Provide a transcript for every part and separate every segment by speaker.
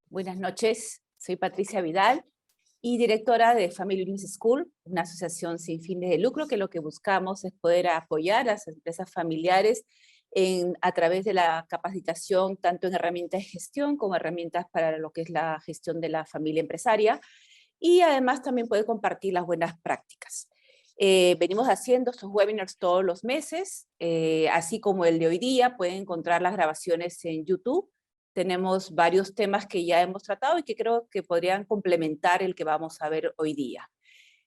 Speaker 1: Buenas noches, soy Patricia Vidal y directora de Family Business School, una asociación sin fines de lucro que lo que buscamos es poder apoyar a las empresas familiares a través de la capacitación tanto en herramientas de gestión como herramientas para lo que es la gestión de la familia empresaria y además también poder compartir las buenas prácticas. Venimos haciendo estos webinars todos los meses, así como el de hoy día. Pueden encontrar las grabaciones en YouTube. Tenemos varios temas que ya hemos tratado y que creo que podrían complementar el que vamos a ver hoy día.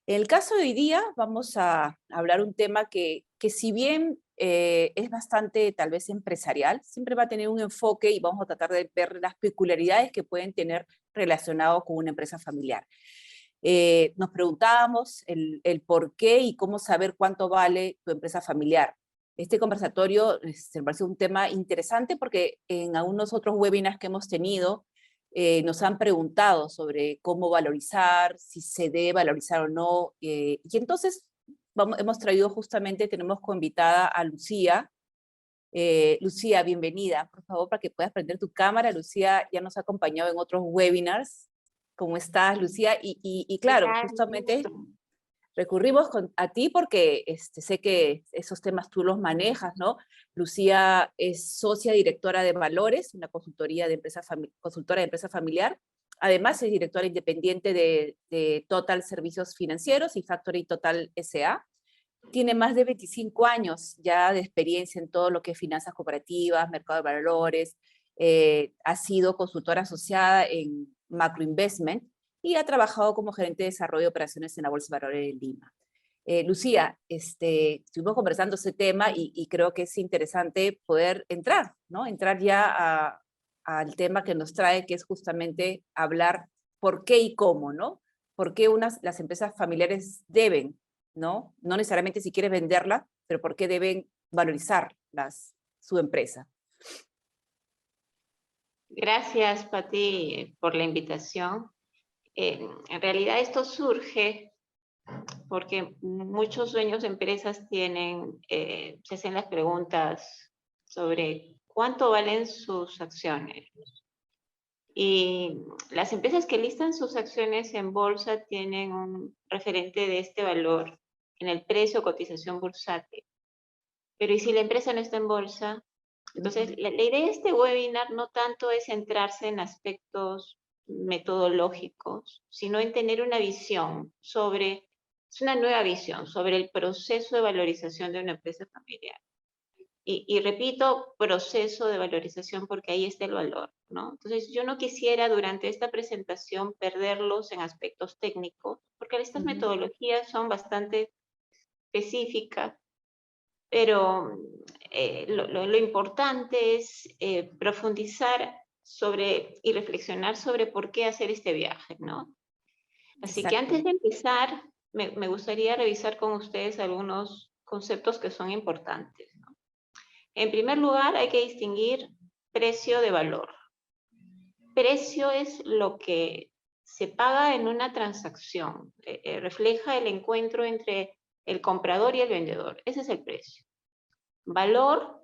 Speaker 1: En el caso de hoy día vamos a hablar un tema que si bien es bastante tal vez empresarial, siempre va a tener un enfoque y vamos a tratar de ver las peculiaridades que pueden tener relacionado con una empresa familiar. Nos preguntábamos el por qué y cómo saber cuánto vale tu empresa familiar. Este conversatorio me parece un tema interesante porque en algunos otros webinars que hemos tenido nos han preguntado sobre cómo valorizar, si se debe valorizar o no. Y entonces hemos traído justamente, tenemos como invitada a Lucía. Lucía, bienvenida. Por favor, para que puedas prender tu cámara. Lucía ya nos ha acompañado en otros webinars. ¿Cómo estás, Lucía? Y
Speaker 2: ¿Qué
Speaker 1: claro,
Speaker 2: tal? Un
Speaker 1: justamente
Speaker 2: gusto.
Speaker 1: recurrimos a ti porque sé que esos temas tú los manejas, ¿no? Lucía es socia directora de Valores, una consultora de empresa familiar. Además, es directora independiente de Total Servicios Financieros y Factory Total S.A. Tiene más de 25 años ya de experiencia en todo lo que es finanzas cooperativas, mercado de valores. Ha sido consultora asociada en Macro Investment y ha trabajado como gerente de desarrollo de operaciones en la Bolsa de Valores de Lima. Lucía, estuvimos conversando ese tema y creo que es interesante poder entrar, ¿no? Entrar ya al tema que nos trae, que es justamente hablar por qué y cómo, ¿no? Por qué las empresas familiares deben, ¿no? No necesariamente si quieres venderla, pero por qué deben valorizar su empresa.
Speaker 2: Gracias, Pati, por la invitación. En realidad esto surge porque muchos dueños de empresas se hacen las preguntas sobre cuánto valen sus acciones. Y las empresas que listan sus acciones en bolsa tienen un referente de este valor en el precio o cotización bursátil. Pero ¿y si la empresa no está en bolsa? Entonces, la idea de este webinar no tanto es centrarse en aspectos metodológicos, sino en tener una visión es una nueva visión sobre el proceso de valorización de una empresa familiar. Y repito, proceso de valorización porque ahí está el valor, ¿no? Entonces, yo no quisiera durante esta presentación perderlos en aspectos técnicos, porque estas metodologías son bastante específicas, pero lo importante es profundizar sobre y reflexionar sobre por qué hacer este viaje, ¿no? Así que
Speaker 1: Exacto.
Speaker 2: antes de empezar, me gustaría revisar con ustedes algunos conceptos que son importantes, ¿no? En primer lugar, hay que distinguir precio de valor. Precio es lo que se paga en una transacción, refleja el encuentro entre el comprador y el vendedor. Ese es el precio. Valor,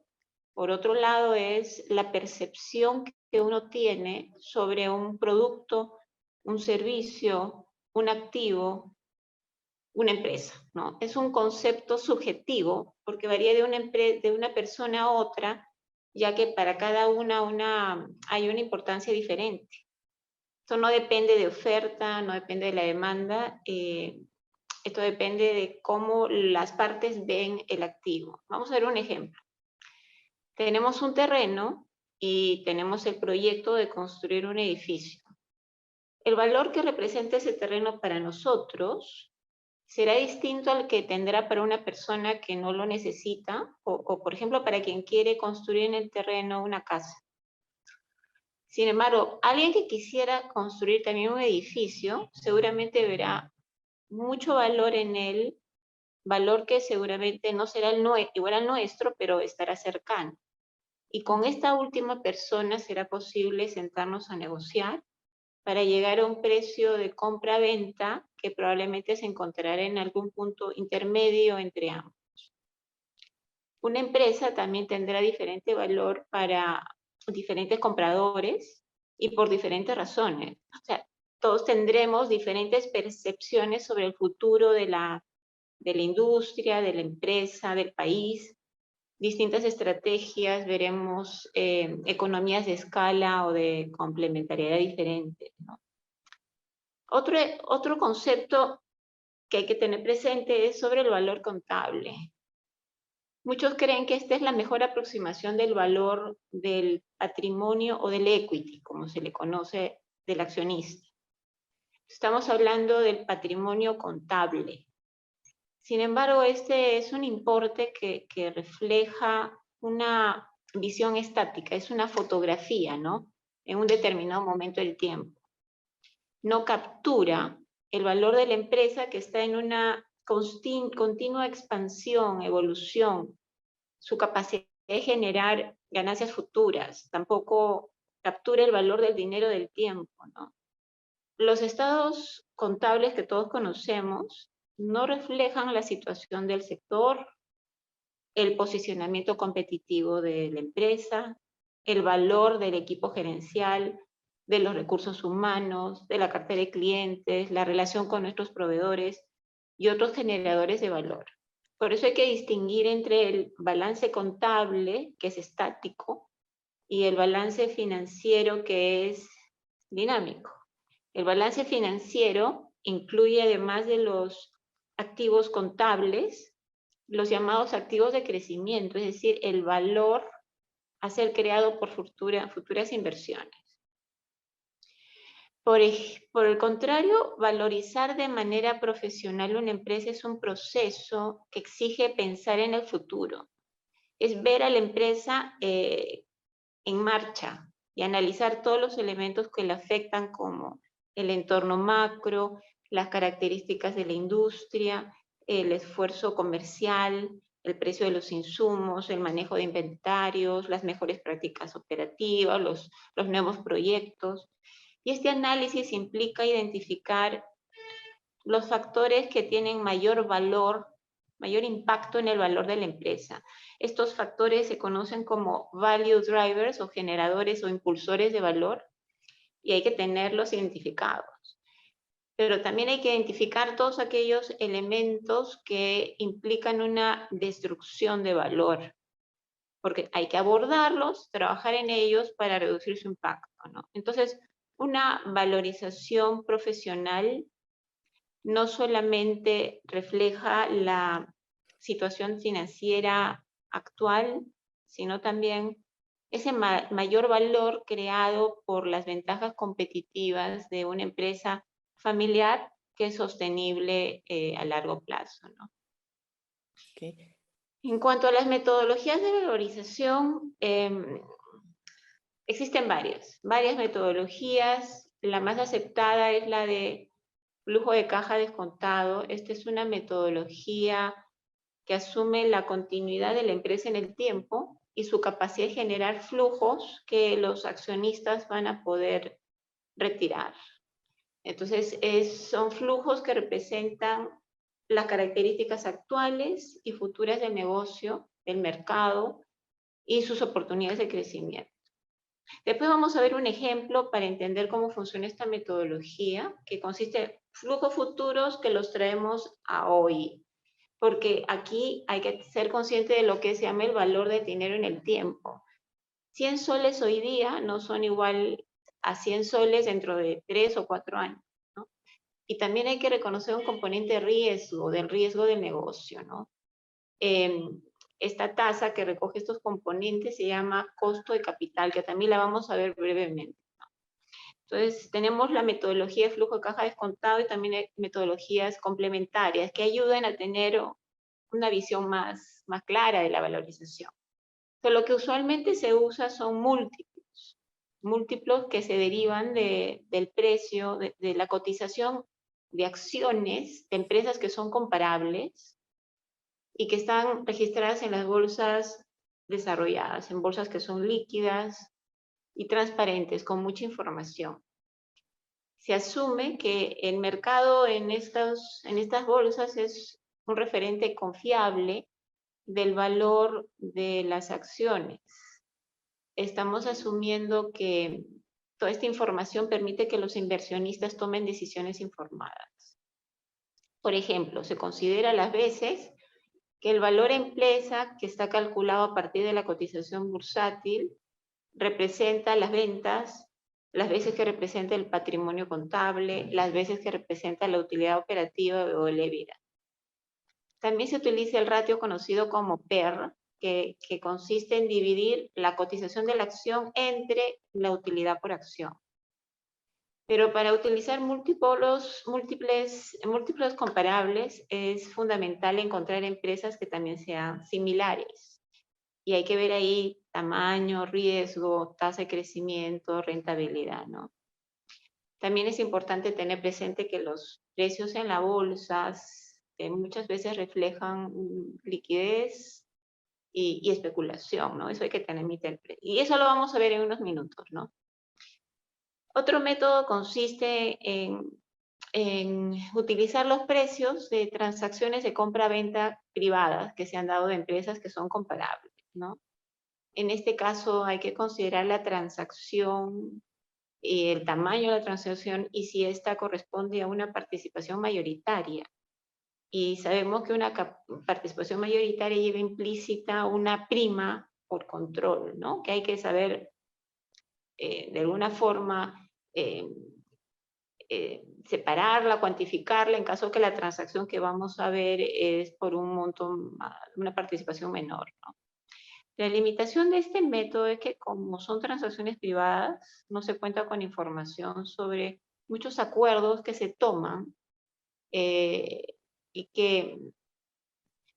Speaker 2: por otro lado, es la percepción que uno tiene sobre un producto, un servicio, un activo, una empresa, ¿no? Es un concepto subjetivo porque varía de una persona a otra, ya que para cada hay una importancia diferente. Esto no depende de oferta, no depende de la demanda, esto depende de cómo las partes ven el activo. Vamos a ver un ejemplo. Tenemos un terreno y tenemos el proyecto de construir un edificio. El valor que representa ese terreno para nosotros será distinto al que tendrá para una persona que no lo necesita o, por ejemplo, para quien quiere construir en el terreno una casa. Sin embargo, alguien que quisiera construir también un edificio seguramente verá mucho valor en él, valor que seguramente no será igual al nuestro, pero estará cercano. Y con esta última persona será posible sentarnos a negociar para llegar a un precio de compra-venta que probablemente se encontrará en algún punto intermedio entre ambos. Una empresa también tendrá diferente valor para diferentes compradores y por diferentes razones. O sea, todos tendremos diferentes percepciones sobre el futuro de la industria, de la empresa, del país, distintas estrategias, veremos economías de escala o de complementariedad diferentes, ¿no? Otro concepto que hay que tener presente es sobre el valor contable. Muchos creen que esta es la mejor aproximación del valor del patrimonio o del equity, como se le conoce, del accionista. Estamos hablando del patrimonio contable. Sin embargo, este es un importe que refleja una visión estática, es una fotografía, ¿no? En un determinado momento del tiempo. No captura el valor de la empresa que está en una continua expansión, evolución, su capacidad de generar ganancias futuras, tampoco captura el valor del dinero del tiempo, ¿no? Los estados contables que todos conocemos no reflejan la situación del sector, el posicionamiento competitivo de la empresa, el valor del equipo gerencial, de los recursos humanos, de la cartera de clientes, la relación con nuestros proveedores y otros generadores de valor. Por eso hay que distinguir entre el balance contable, que es estático, y el balance financiero, que es dinámico. El balance financiero incluye, además de los activos contables, los llamados activos de crecimiento, es decir, el valor a ser creado por futuras inversiones. Por el contrario, valorizar de manera profesional una empresa es un proceso que exige pensar en el futuro. Es ver a la empresa en marcha y analizar todos los elementos que la afectan, como el entorno macro, las características de la industria, el esfuerzo comercial, el precio de los insumos, el manejo de inventarios, las mejores prácticas operativas, los nuevos proyectos. Y este análisis implica identificar los factores que tienen mayor valor, mayor impacto en el valor de la empresa. Estos factores se conocen como value drivers o generadores o impulsores de valor, y hay que tenerlos identificados. Pero también hay que identificar todos aquellos elementos que implican una destrucción de valor, porque hay que abordarlos, trabajar en ellos para reducir su impacto, ¿no? Entonces, una valorización profesional no solamente refleja la situación financiera actual, sino también ese mayor valor creado por las ventajas competitivas de una empresa familiar que es sostenible a largo plazo, ¿no?
Speaker 1: Okay.
Speaker 2: En cuanto a las metodologías de valorización, existen varias metodologías. La más aceptada es la de flujo de caja descontado. Esta es una metodología que asume la continuidad de la empresa en el tiempo y su capacidad de generar flujos que los accionistas van a poder retirar. Entonces, son flujos que representan las características actuales y futuras del negocio, del mercado y sus oportunidades de crecimiento. Después vamos a ver un ejemplo para entender cómo funciona esta metodología, que consiste en flujos futuros que los traemos a hoy, porque aquí hay que ser consciente de lo que se llama el valor del dinero en el tiempo. 100 soles hoy día no son igual a 100 soles dentro de 3 o 4 años, ¿no? Y también hay que reconocer un componente de riesgo, del riesgo del negocio, ¿no? Esta tasa que recoge estos componentes se llama costo de capital, que también la vamos a ver brevemente, ¿no? Entonces, tenemos la metodología de flujo de caja descontado y también hay metodologías complementarias que ayudan a tener una visión más clara de la valorización. Pero lo que usualmente se usa son múltiplos que se derivan del precio, de la cotización de acciones de empresas que son comparables y que están registradas en las bolsas desarrolladas, en bolsas que son líquidas y transparentes, con mucha información. Se asume que el mercado en estas bolsas es un referente confiable del valor de las acciones. Estamos asumiendo que toda esta información permite que los inversionistas tomen decisiones informadas. Por ejemplo, se considera a las veces que el valor empresa, que está calculado a partir de la cotización bursátil, representa las ventas, las veces que representa el patrimonio contable, las veces que representa la utilidad operativa o el EBITDA. También se utiliza el ratio conocido como PER, que consiste en dividir la cotización de la acción entre la utilidad por acción. Pero para utilizar múltiples comparables es fundamental encontrar empresas que también sean similares. Y hay que ver ahí tamaño, riesgo, tasa de crecimiento, rentabilidad, ¿no? También es importante tener presente que los precios en la bolsa muchas veces reflejan liquidez y especulación, ¿no? Eso hay que tener muy presente. Y eso lo vamos a ver en unos minutos, ¿no? Otro método consiste en utilizar los precios de transacciones de compra-venta privadas que se han dado de empresas que son comparables, ¿no? En este caso hay que considerar la transacción, el tamaño de la transacción y si esta corresponde a una participación mayoritaria. Y sabemos que una participación mayoritaria lleva implícita una prima por control, ¿no? Que hay que saber de alguna forma separarla, cuantificarla en caso que la transacción que vamos a ver es por un monto, una participación menor, ¿no? La limitación de este método es que como son transacciones privadas, no se cuenta con información sobre muchos acuerdos que se toman y que,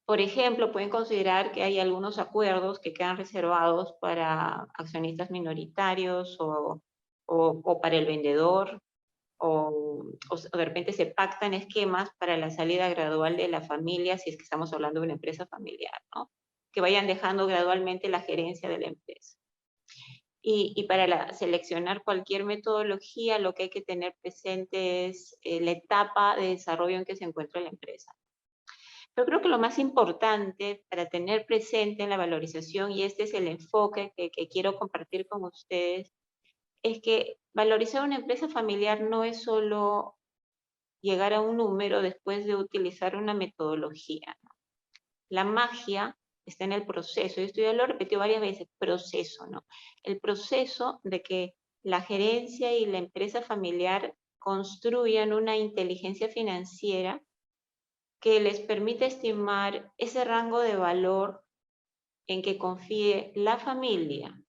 Speaker 2: por ejemplo, pueden considerar que hay algunos acuerdos que quedan reservados para accionistas minoritarios o para el vendedor, o de repente se pactan esquemas para la salida gradual de la familia, si es que estamos hablando de una empresa familiar, ¿no? Que vayan dejando gradualmente la gerencia de la empresa. Y para seleccionar cualquier metodología, lo que hay que tener presente es la etapa de desarrollo en que se encuentra la empresa. Yo creo que lo más importante para tener presente en la valorización, y este es el enfoque que quiero compartir con ustedes, es que valorizar una empresa familiar no es solo llegar a un número después de utilizar una metodología, ¿no? La magia está en el proceso, y esto ya lo he repetido varias veces, proceso, ¿no? El proceso de que la gerencia y la empresa familiar construyan una inteligencia financiera que les permite estimar ese rango de valor en que confíe la familia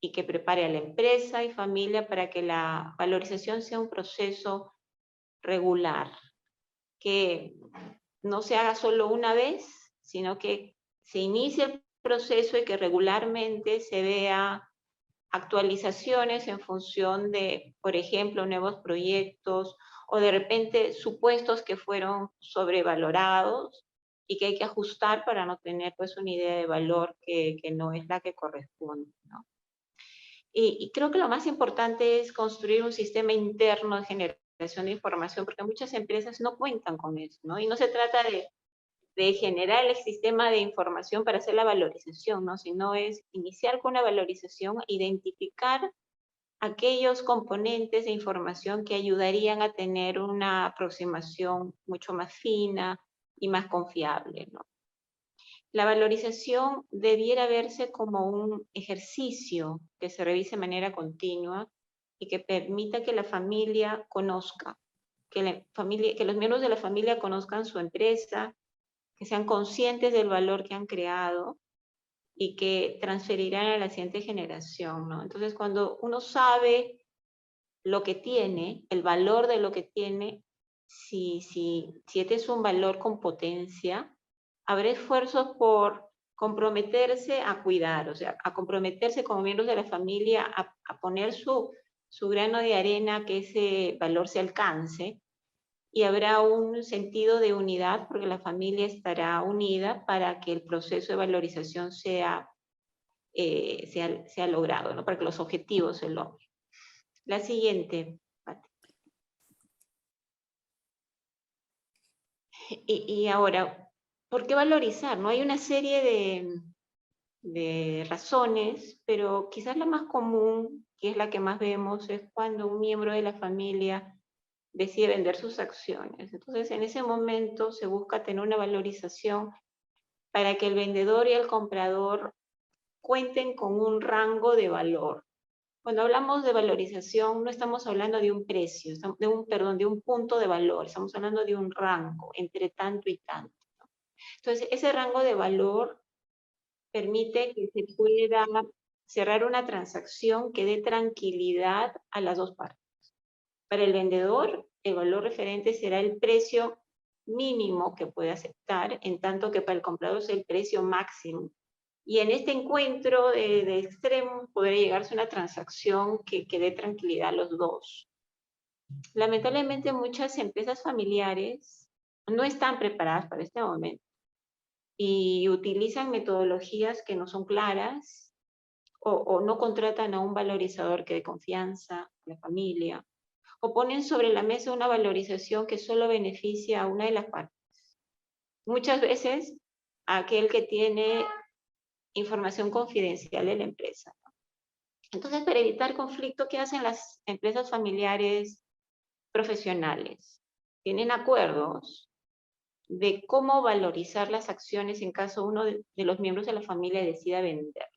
Speaker 2: y que prepare a la empresa y familia para que la valorización sea un proceso regular, que no se haga solo una vez, sino que se inicie el proceso y que regularmente se vea actualizaciones en función de, por ejemplo, nuevos proyectos o de repente supuestos que fueron sobrevalorados y que hay que ajustar para no tener pues una idea de valor que no es la que corresponde, ¿no? Y creo que lo más importante es construir un sistema interno de generación de información, porque muchas empresas no cuentan con eso, ¿no? Y no se trata de generar el sistema de información para hacer la valorización, ¿no? Sino es iniciar con una valorización, identificar aquellos componentes de información que ayudarían a tener una aproximación mucho más fina y más confiable, ¿no? La valorización debiera verse como un ejercicio que se revise de manera continua y que permita que la familia conozca, que los miembros de la familia conozcan su empresa, que sean conscientes del valor que han creado y que transferirán a la siguiente generación, ¿no? Entonces, cuando uno sabe lo que tiene, el valor de lo que tiene, si este es un valor con potencia, habrá esfuerzos por comprometerse a cuidar, o sea, a comprometerse como miembros de la familia a poner su grano de arena, que ese valor se alcance, y habrá un sentido de unidad porque la familia estará unida para que el proceso de valorización sea logrado, ¿no? Para que los objetivos se logren. La siguiente, Pati. Y ahora, ¿por qué valorizar? ¿No? Hay una serie de razones, pero quizás la más común, que es la que más vemos, es cuando un miembro de la familia decide vender sus acciones. Entonces, en ese momento se busca tener una valorización para que el vendedor y el comprador cuenten con un rango de valor. Cuando hablamos de valorización, no estamos hablando de un precio, de un punto de valor, estamos hablando de un rango entre tanto y tanto. Entonces, ese rango de valor permite que se pueda cerrar una transacción que dé tranquilidad a las dos partes. Para el vendedor, el valor referente será el precio mínimo que puede aceptar, en tanto que para el comprador es el precio máximo. Y en este encuentro de extremos podría llegarse a una transacción que dé tranquilidad a los dos. Lamentablemente muchas empresas familiares no están preparadas para este momento y utilizan metodologías que no son claras o no contratan a un valorizador que dé confianza a la familia, o ponen sobre la mesa una valorización que solo beneficia a una de las partes. Muchas veces aquel que tiene información confidencial de la empresa. Entonces, para evitar conflicto, ¿qué hacen las empresas familiares profesionales? Tienen acuerdos de cómo valorizar las acciones en caso uno de los miembros de la familia decida vender.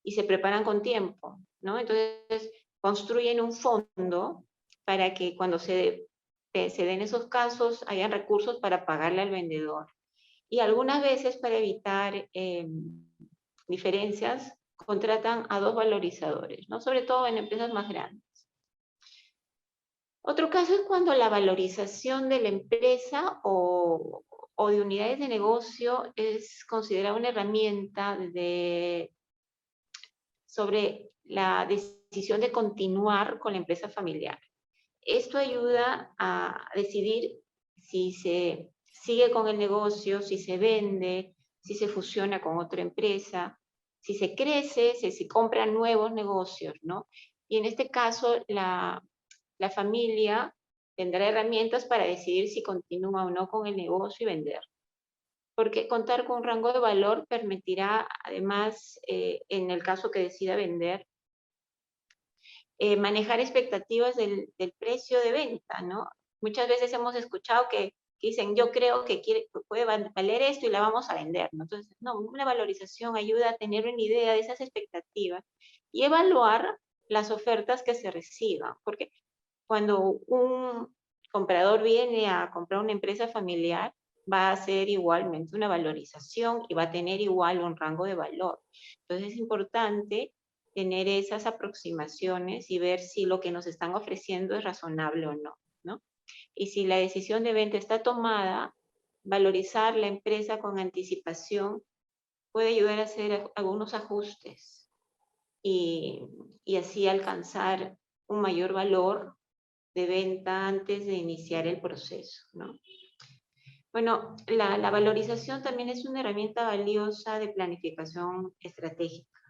Speaker 2: Y se preparan con tiempo, ¿no? Entonces, construyen un fondo para que cuando se den esos casos, hayan recursos para pagarle al vendedor. Y algunas veces, para evitar diferencias, contratan a dos valorizadores, ¿no? Sobre todo en empresas más grandes. Otro caso es cuando la valorización de la empresa o de unidades de negocio es considerada una herramienta sobre la decisión de continuar con la empresa familiar. Esto ayuda a decidir si se sigue con el negocio, si se vende, si se fusiona con otra empresa, si se crece, si se compran nuevos negocios, ¿no? Y en este caso, la familia tendrá herramientas para decidir si continúa o no con el negocio y vender. Porque contar con un rango de valor permitirá, además, en el caso que decida vender, manejar expectativas del precio de venta, ¿no? Muchas veces hemos escuchado que dicen, yo creo que puede valer esto y la vamos a vender, ¿no? Entonces, no, una valorización ayuda a tener una idea de esas expectativas y evaluar las ofertas que se reciban, porque cuando un comprador viene a comprar una empresa familiar, va a hacer igualmente una valorización y va a tener igual un rango de valor. Entonces es importante tener esas aproximaciones y ver si lo que nos están ofreciendo es razonable o no, ¿no? Y si la decisión de venta está tomada, valorizar la empresa con anticipación puede ayudar a hacer algunos ajustes y así alcanzar un mayor valor de venta antes de iniciar el proceso, ¿no? Bueno, la valorización también es una herramienta valiosa de planificación estratégica,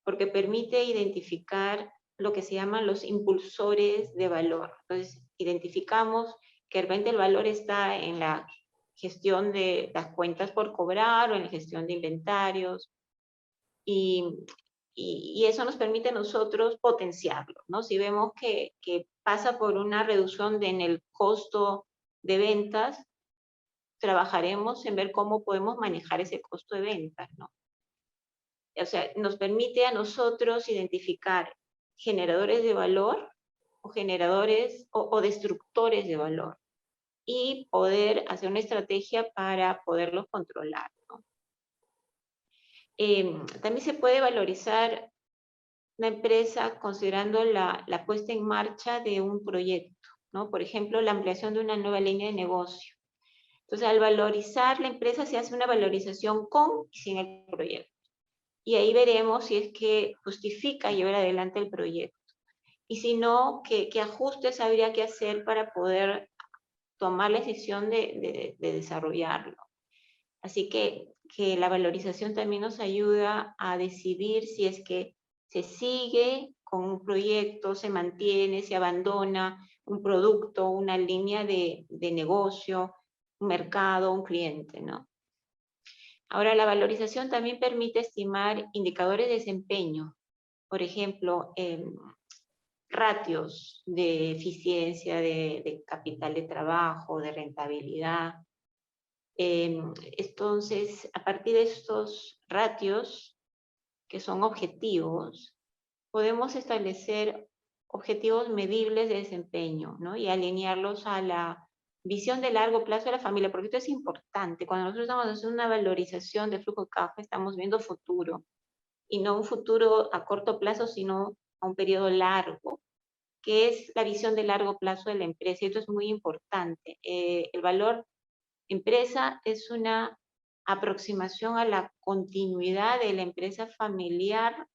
Speaker 2: porque permite identificar lo que se llaman los impulsores de valor. Entonces, identificamos que de repente el valor está en la gestión de las cuentas por cobrar o en la gestión de inventarios, y eso nos permite a nosotros potenciarlo, ¿no? Si vemos que pasa por una reducción en el costo de ventas, trabajaremos en ver cómo podemos manejar ese costo de ventas, ¿no? O sea, nos permite a nosotros identificar generadores de valor o generadores o destructores de valor y poder hacer una estrategia para poderlos controlar, ¿no? También se puede valorizar una empresa considerando la puesta en marcha de un proyecto, ¿no? Por ejemplo, la ampliación de una nueva línea de negocio. Entonces, al valorizar la empresa se hace una valorización con y sin el proyecto. Y ahí veremos si es que justifica llevar adelante el proyecto. Y si no, qué ajustes habría que hacer para poder tomar la decisión de desarrollarlo. Así que la valorización también nos ayuda a decidir si es que se sigue con un proyecto, se mantiene, se abandona un producto, una línea de negocio, un mercado, un cliente, ¿no? Ahora, la valorización también permite estimar indicadores de desempeño, por ejemplo, ratios de eficiencia, de capital de trabajo, de rentabilidad. Entonces, a partir de estos ratios, que son objetivos, podemos establecer objetivos medibles de desempeño, ¿no? Y alinearlos a la visión de largo plazo de la familia, porque esto es importante. Cuando nosotros estamos haciendo una valorización de flujo de caja, estamos viendo futuro, y no un futuro a corto plazo, sino a un periodo largo, que es la visión de largo plazo de la empresa, y esto es muy importante. El valor empresa es una aproximación a la continuidad de la empresa familiar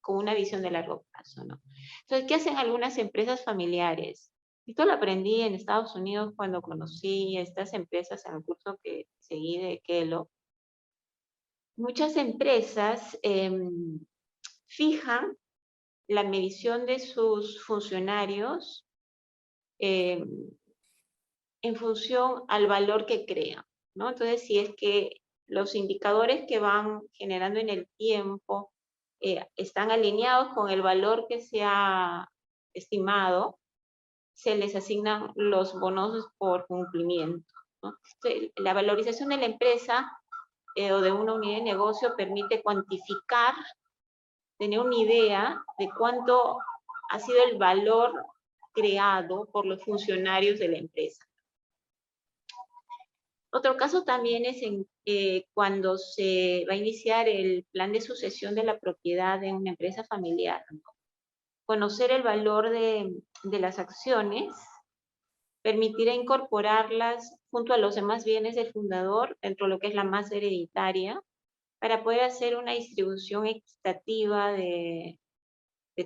Speaker 2: con una visión de largo plazo, ¿no? Entonces, ¿qué hacen algunas empresas familiares? Esto lo aprendí en Estados Unidos cuando conocí estas empresas en el curso que seguí de Kellogg. Muchas empresas fijan la medición de sus funcionarios em, en función al valor que crean, ¿no? Entonces, si es que los indicadores que van generando en el tiempo están alineados con el valor que se ha estimado, se les asignan los bonos por cumplimiento, ¿no? Entonces, la valorización de la empresa o de una unidad de negocio permite cuantificar, tener una idea de cuánto ha sido el valor creado por los funcionarios de la empresa. Otro caso también es cuando se va a iniciar el plan de sucesión de la propiedad de una empresa familiar, ¿no? Conocer el valor de las acciones permitirá incorporarlas junto a los demás bienes del fundador dentro de lo que es la masa hereditaria para poder hacer una distribución equitativa de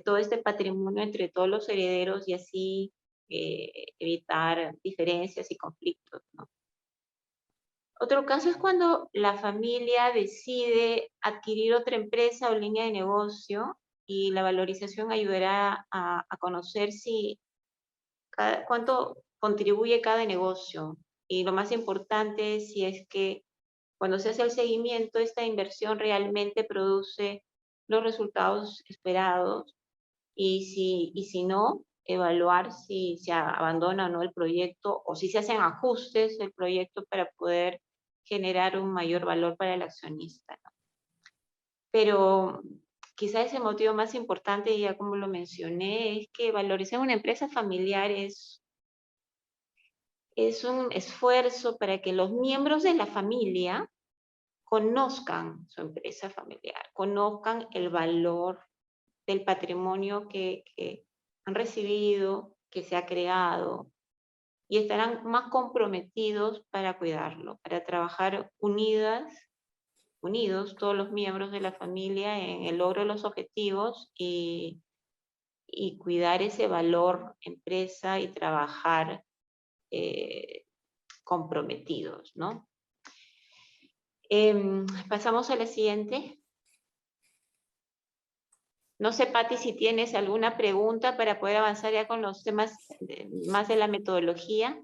Speaker 2: todo este patrimonio entre todos los herederos y así evitar diferencias y conflictos, ¿no? Otro caso es cuando la familia decide adquirir otra empresa o línea de negocio y la valorización ayudará a conocer cuánto contribuye cada negocio. Y lo más importante es si es que cuando se hace el seguimiento, esta inversión realmente produce los resultados esperados y si no, evaluar si se abandona o no el proyecto o si se hacen ajustes del proyecto para poder generar un mayor valor para el accionista, ¿no? Pero quizás el motivo más importante, ya como lo mencioné, es que valorizar una empresa familiar es un esfuerzo para que los miembros de la familia conozcan su empresa familiar, conozcan el valor del patrimonio que han recibido, que se ha creado, y estarán más comprometidos para cuidarlo, para trabajar unidos todos los miembros de la familia en el logro de los objetivos y cuidar ese valor empresa y trabajar comprometidos, ¿no? Pasamos a la siguiente. No sé, Patti, si tienes alguna pregunta para poder avanzar ya con los temas más de la metodología.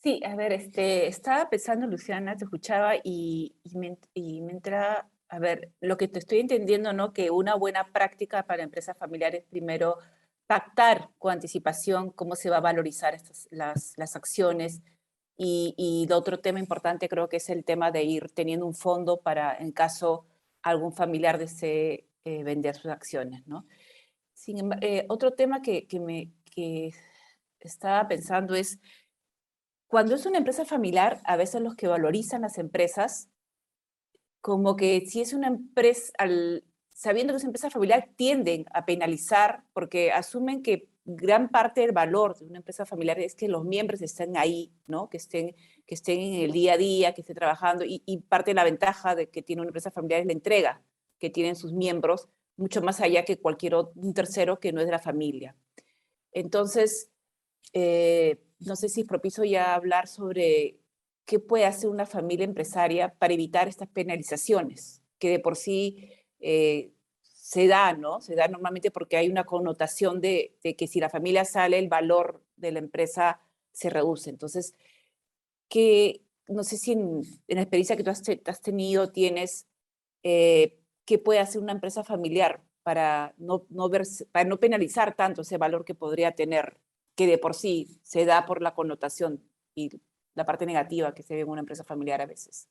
Speaker 1: Sí, a ver, estaba pensando, Luciana, te escuchaba y me entra, a ver, lo que te estoy entendiendo, ¿no? Que una buena práctica para empresas familiares, primero, pactar con anticipación cómo se va a valorizar las acciones. Y el otro tema importante creo que es el tema de ir teniendo un fondo para, en caso algún familiar desee vender sus acciones, ¿no? Otro tema que estaba pensando es, cuando es una empresa familiar, a veces los que valorizan las empresas, como que si es una empresa, sabiendo que es una empresa familiar, tienden a penalizar porque asumen que gran parte del valor de una empresa familiar es que los miembros estén ahí, ¿no? Que estén en el día a día, que estén trabajando, y parte de la ventaja de que tiene una empresa familiar es la entrega que tienen sus miembros, mucho más allá que un tercero que no es de la familia. Entonces, no sé si es propicio ya hablar sobre qué puede hacer una familia empresaria para evitar estas penalizaciones, que de por sí se da, ¿no? Se da normalmente porque hay una connotación de que si la familia sale, el valor de la empresa se reduce. Entonces, no sé si en la experiencia que tú has tenido tienes, qué puede hacer una empresa familiar para para no penalizar tanto ese valor que podría tener, que de por sí se da por la connotación y la parte negativa que se ve en una empresa familiar a veces.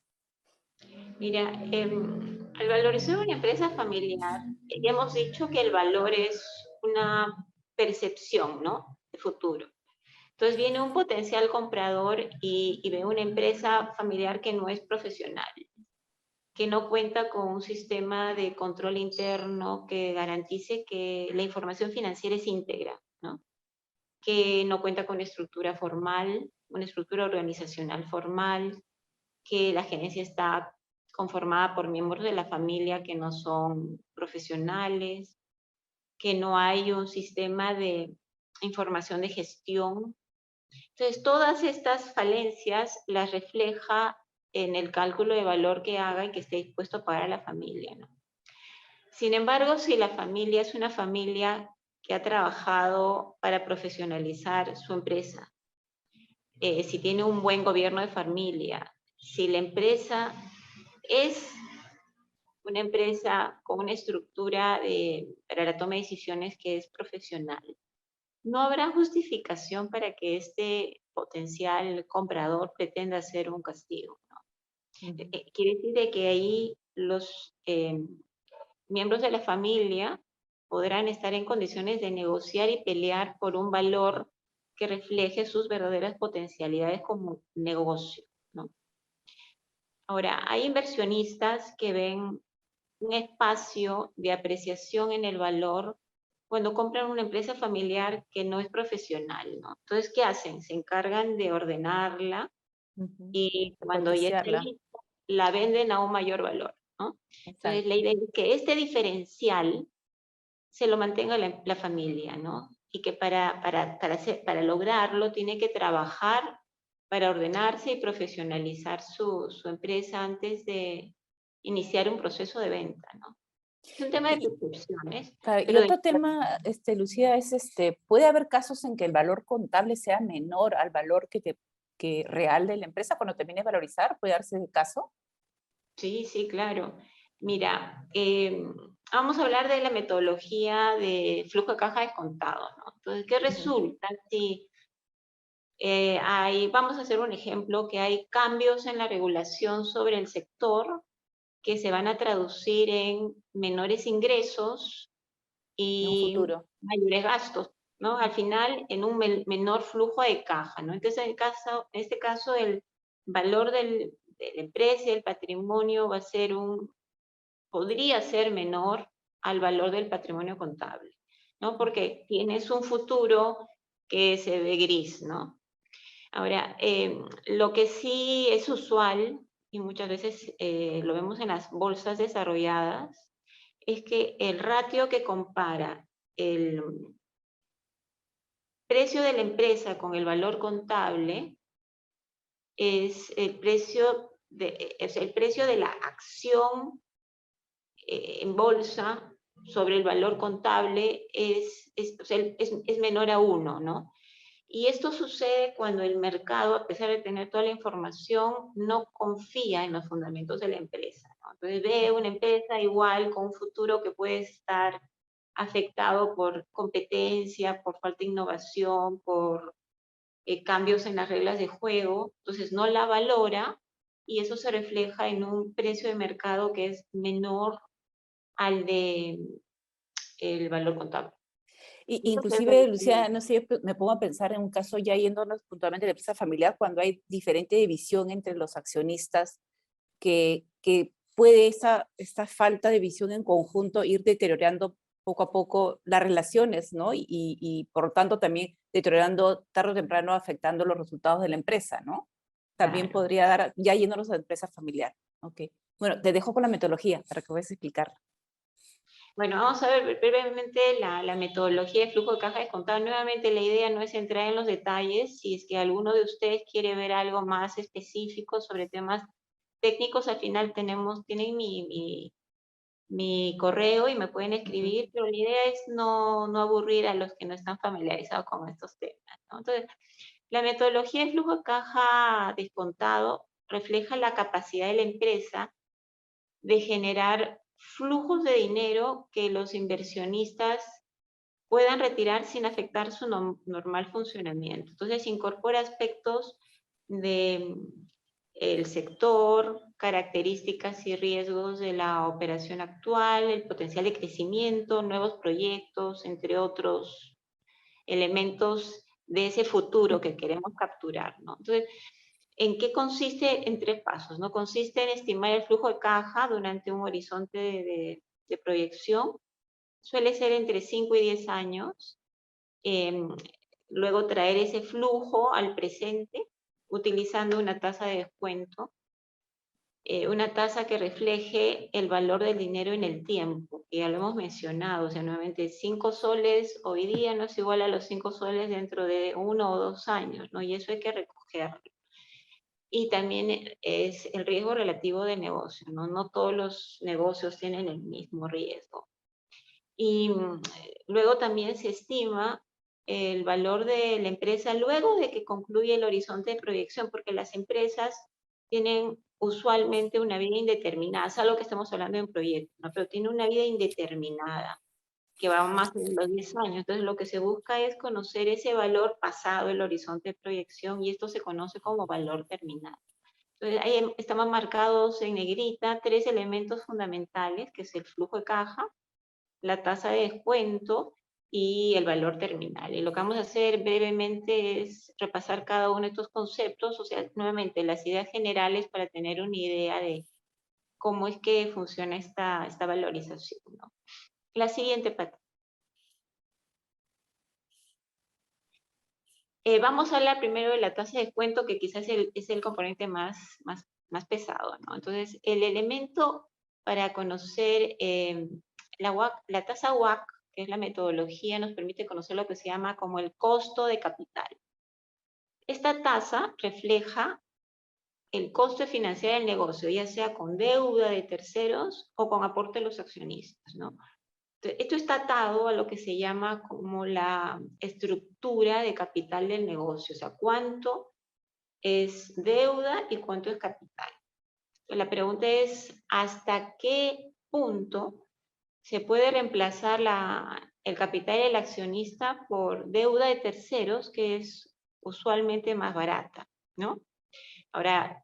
Speaker 2: Mira, al valorizar una empresa familiar, ya hemos dicho que el valor es una percepción, ¿no? De futuro. Entonces viene un potencial comprador y ve una empresa familiar que no es profesional, que no cuenta con un sistema de control interno que garantice que la información financiera es íntegra, ¿no? Que no cuenta con estructura formal, una estructura organizacional formal, que la gerencia está conformada por miembros de la familia que no son profesionales, que no hay un sistema de información de gestión. Entonces, todas estas falencias las refleja en el cálculo de valor que haga y que esté dispuesto a pagar a la familia, ¿no? Sin embargo, si la familia es una familia que ha trabajado para profesionalizar su empresa, si tiene un buen gobierno de familia, si la empresa es una empresa con una estructura para la toma de decisiones que es profesional, no habrá justificación para que este potencial comprador pretenda hacer un castigo, ¿no?
Speaker 1: Ujú.
Speaker 2: Quiere decir de que ahí los miembros de la familia podrán estar en condiciones de negociar y pelear por un valor que refleje sus verdaderas potencialidades como negocio, ¿no? Ahora, hay inversionistas que ven un espacio de apreciación en el valor cuando compran una empresa familiar que no es profesional, ¿no? Entonces, ¿qué hacen? Se encargan de ordenarla
Speaker 1: Ujú.
Speaker 2: y
Speaker 1: De
Speaker 2: cuando ya está
Speaker 1: potenciarla,
Speaker 2: lista, la venden a un mayor valor, ¿no? Entonces, la
Speaker 1: exacto.
Speaker 2: idea es que este diferencial se lo mantenga la familia, ¿no? Y que para lograrlo tiene que trabajar para ordenarse y profesionalizar su empresa antes de iniciar un proceso de venta, ¿no? Es un tema de
Speaker 1: Y,
Speaker 2: percepciones,
Speaker 1: claro, y
Speaker 2: pero
Speaker 1: otro tema, Lucía, es puede haber casos en que el valor contable sea menor al valor que real de la empresa cuando termine de valorizar, ¿puede darse el caso?
Speaker 2: sí, sí, claro. Mira, vamos a hablar de la metodología de flujo de caja descontado, ¿no? Entonces, ¿qué
Speaker 1: Ujú.
Speaker 2: resulta si vamos a hacer un ejemplo, que hay cambios en la regulación sobre el sector que se van a traducir en menores ingresos
Speaker 1: En un
Speaker 2: y
Speaker 1: futuro.
Speaker 2: mayores gastos, ¿no? Al final, en un menor flujo de caja, ¿no? Entonces, en este caso, el valor de la empresa, el patrimonio podría ser menor al valor del patrimonio contable, ¿no? Porque tienes un futuro que se ve gris, ¿no? Ahora, lo que sí es usual, y muchas veces lo vemos en las bolsas desarrolladas, es que el ratio que compara el precio de la empresa con el valor contable es el precio de la acción en bolsa sobre el valor contable o sea, es menor a uno, ¿no? Y esto sucede cuando el mercado, a pesar de tener toda la información, no confía en los fundamentos de la empresa, ¿no? Entonces ve una empresa igual con un futuro que puede estar afectado por competencia, por falta de innovación, por cambios en las reglas de juego, entonces no la valora y eso se refleja en un precio de mercado que es menor al de el valor contable. Eso es
Speaker 1: Inclusive, Lucía, no sé, me pongo a pensar en un caso ya yéndonos puntualmente de la empresa familiar, cuando hay diferente división entre los accionistas, que puede esta falta de visión en conjunto ir deteriorando poco a poco las relaciones, ¿no? Y por lo tanto también deteriorando tarde o temprano, afectando los resultados de la empresa, ¿no? También
Speaker 2: claro.
Speaker 1: podría dar, ya yéndonos a la empresa familiar. Ok. Bueno, te dejo con la metodología para que puedas explicar.
Speaker 2: Bueno, vamos a ver brevemente la metodología de flujo de caja descontado. Nuevamente, la idea no es entrar en los detalles. Si es que alguno de ustedes quiere ver algo más específico sobre temas técnicos, al final tienen mi correo y me pueden
Speaker 1: Ujú.
Speaker 2: escribir, pero la idea es no aburrir a los que no están familiarizados con estos temas, ¿no? Entonces, la metodología de flujo de caja descontado refleja la capacidad de la empresa de generar flujos de dinero que los inversionistas puedan retirar sin afectar su normal funcionamiento. Entonces incorpora aspectos de el sector, características y riesgos de la operación actual, el potencial de crecimiento, nuevos proyectos, entre otros elementos de ese futuro que queremos capturar, ¿no? Entonces, ¿en qué consiste? En 3 pasos, ¿no? Consiste en estimar el flujo de caja durante un horizonte de proyección. Suele ser entre 5 y 10 años. Luego traer ese flujo al presente utilizando una tasa de descuento, una tasa que refleje el valor del dinero en el tiempo, que ya lo hemos mencionado, o sea, nuevamente 5 soles hoy día no es igual a los 5 soles dentro de 1 o 2 años, ¿no? Y eso hay que recogerlo. Y también es el riesgo relativo de negocio, ¿no? No todos los negocios tienen el mismo riesgo. Y luego también se estima el valor de la empresa luego de que concluye el horizonte de proyección, porque las empresas tienen usualmente una vida indeterminada, es algo que estamos hablando en proyecto, ¿no? Pero tiene una vida indeterminada, que va más de los 10 años. Entonces lo que se busca es conocer ese valor pasado el horizonte de proyección y esto se conoce como valor terminal. Entonces ahí estamos marcados en negrita 3 elementos fundamentales, que es el flujo de caja, la tasa de descuento y el valor terminal. Y lo que vamos a hacer brevemente es repasar cada uno de estos conceptos, o sea, nuevamente las ideas generales para tener una idea de cómo es que funciona esta valorización, ¿no? La siguiente, Pati. Vamos a hablar primero de la tasa de descuento, que quizás es el componente más pesado, ¿no? Entonces, el elemento para conocer la tasa WACC, que es la metodología, nos permite conocer lo que se llama como el costo de capital. Esta tasa refleja el costo de financiar el negocio, ya sea con deuda de terceros o con aporte de los accionistas, ¿no? Esto está atado a lo que se llama como la estructura de capital del negocio, o sea, cuánto es deuda y cuánto es capital. La pregunta es, ¿hasta qué punto se puede reemplazar el capital del accionista por deuda de terceros, que es usualmente más barata, ¿no? Ahora,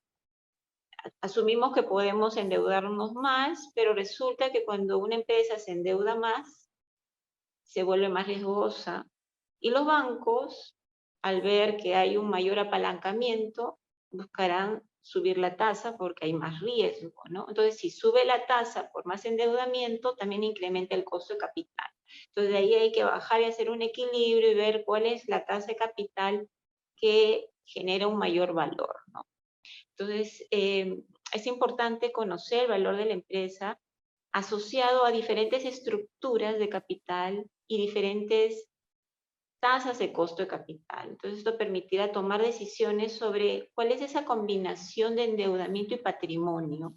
Speaker 2: asumimos que podemos endeudarnos más, pero resulta que cuando una empresa se endeuda más, se vuelve más riesgosa. Y los bancos, al ver que hay un mayor apalancamiento, buscarán subir la tasa porque hay más riesgo, ¿no? Entonces, si sube la tasa por más endeudamiento, también incrementa el costo de capital. Entonces, de ahí hay que bajar y hacer un equilibrio y ver cuál es la tasa de capital que genera un mayor valor, ¿no? Entonces, es importante conocer el valor de la empresa asociado a diferentes estructuras de capital y diferentes tasas de costo de capital. Entonces, esto permitirá tomar decisiones sobre cuál es esa combinación de endeudamiento y patrimonio.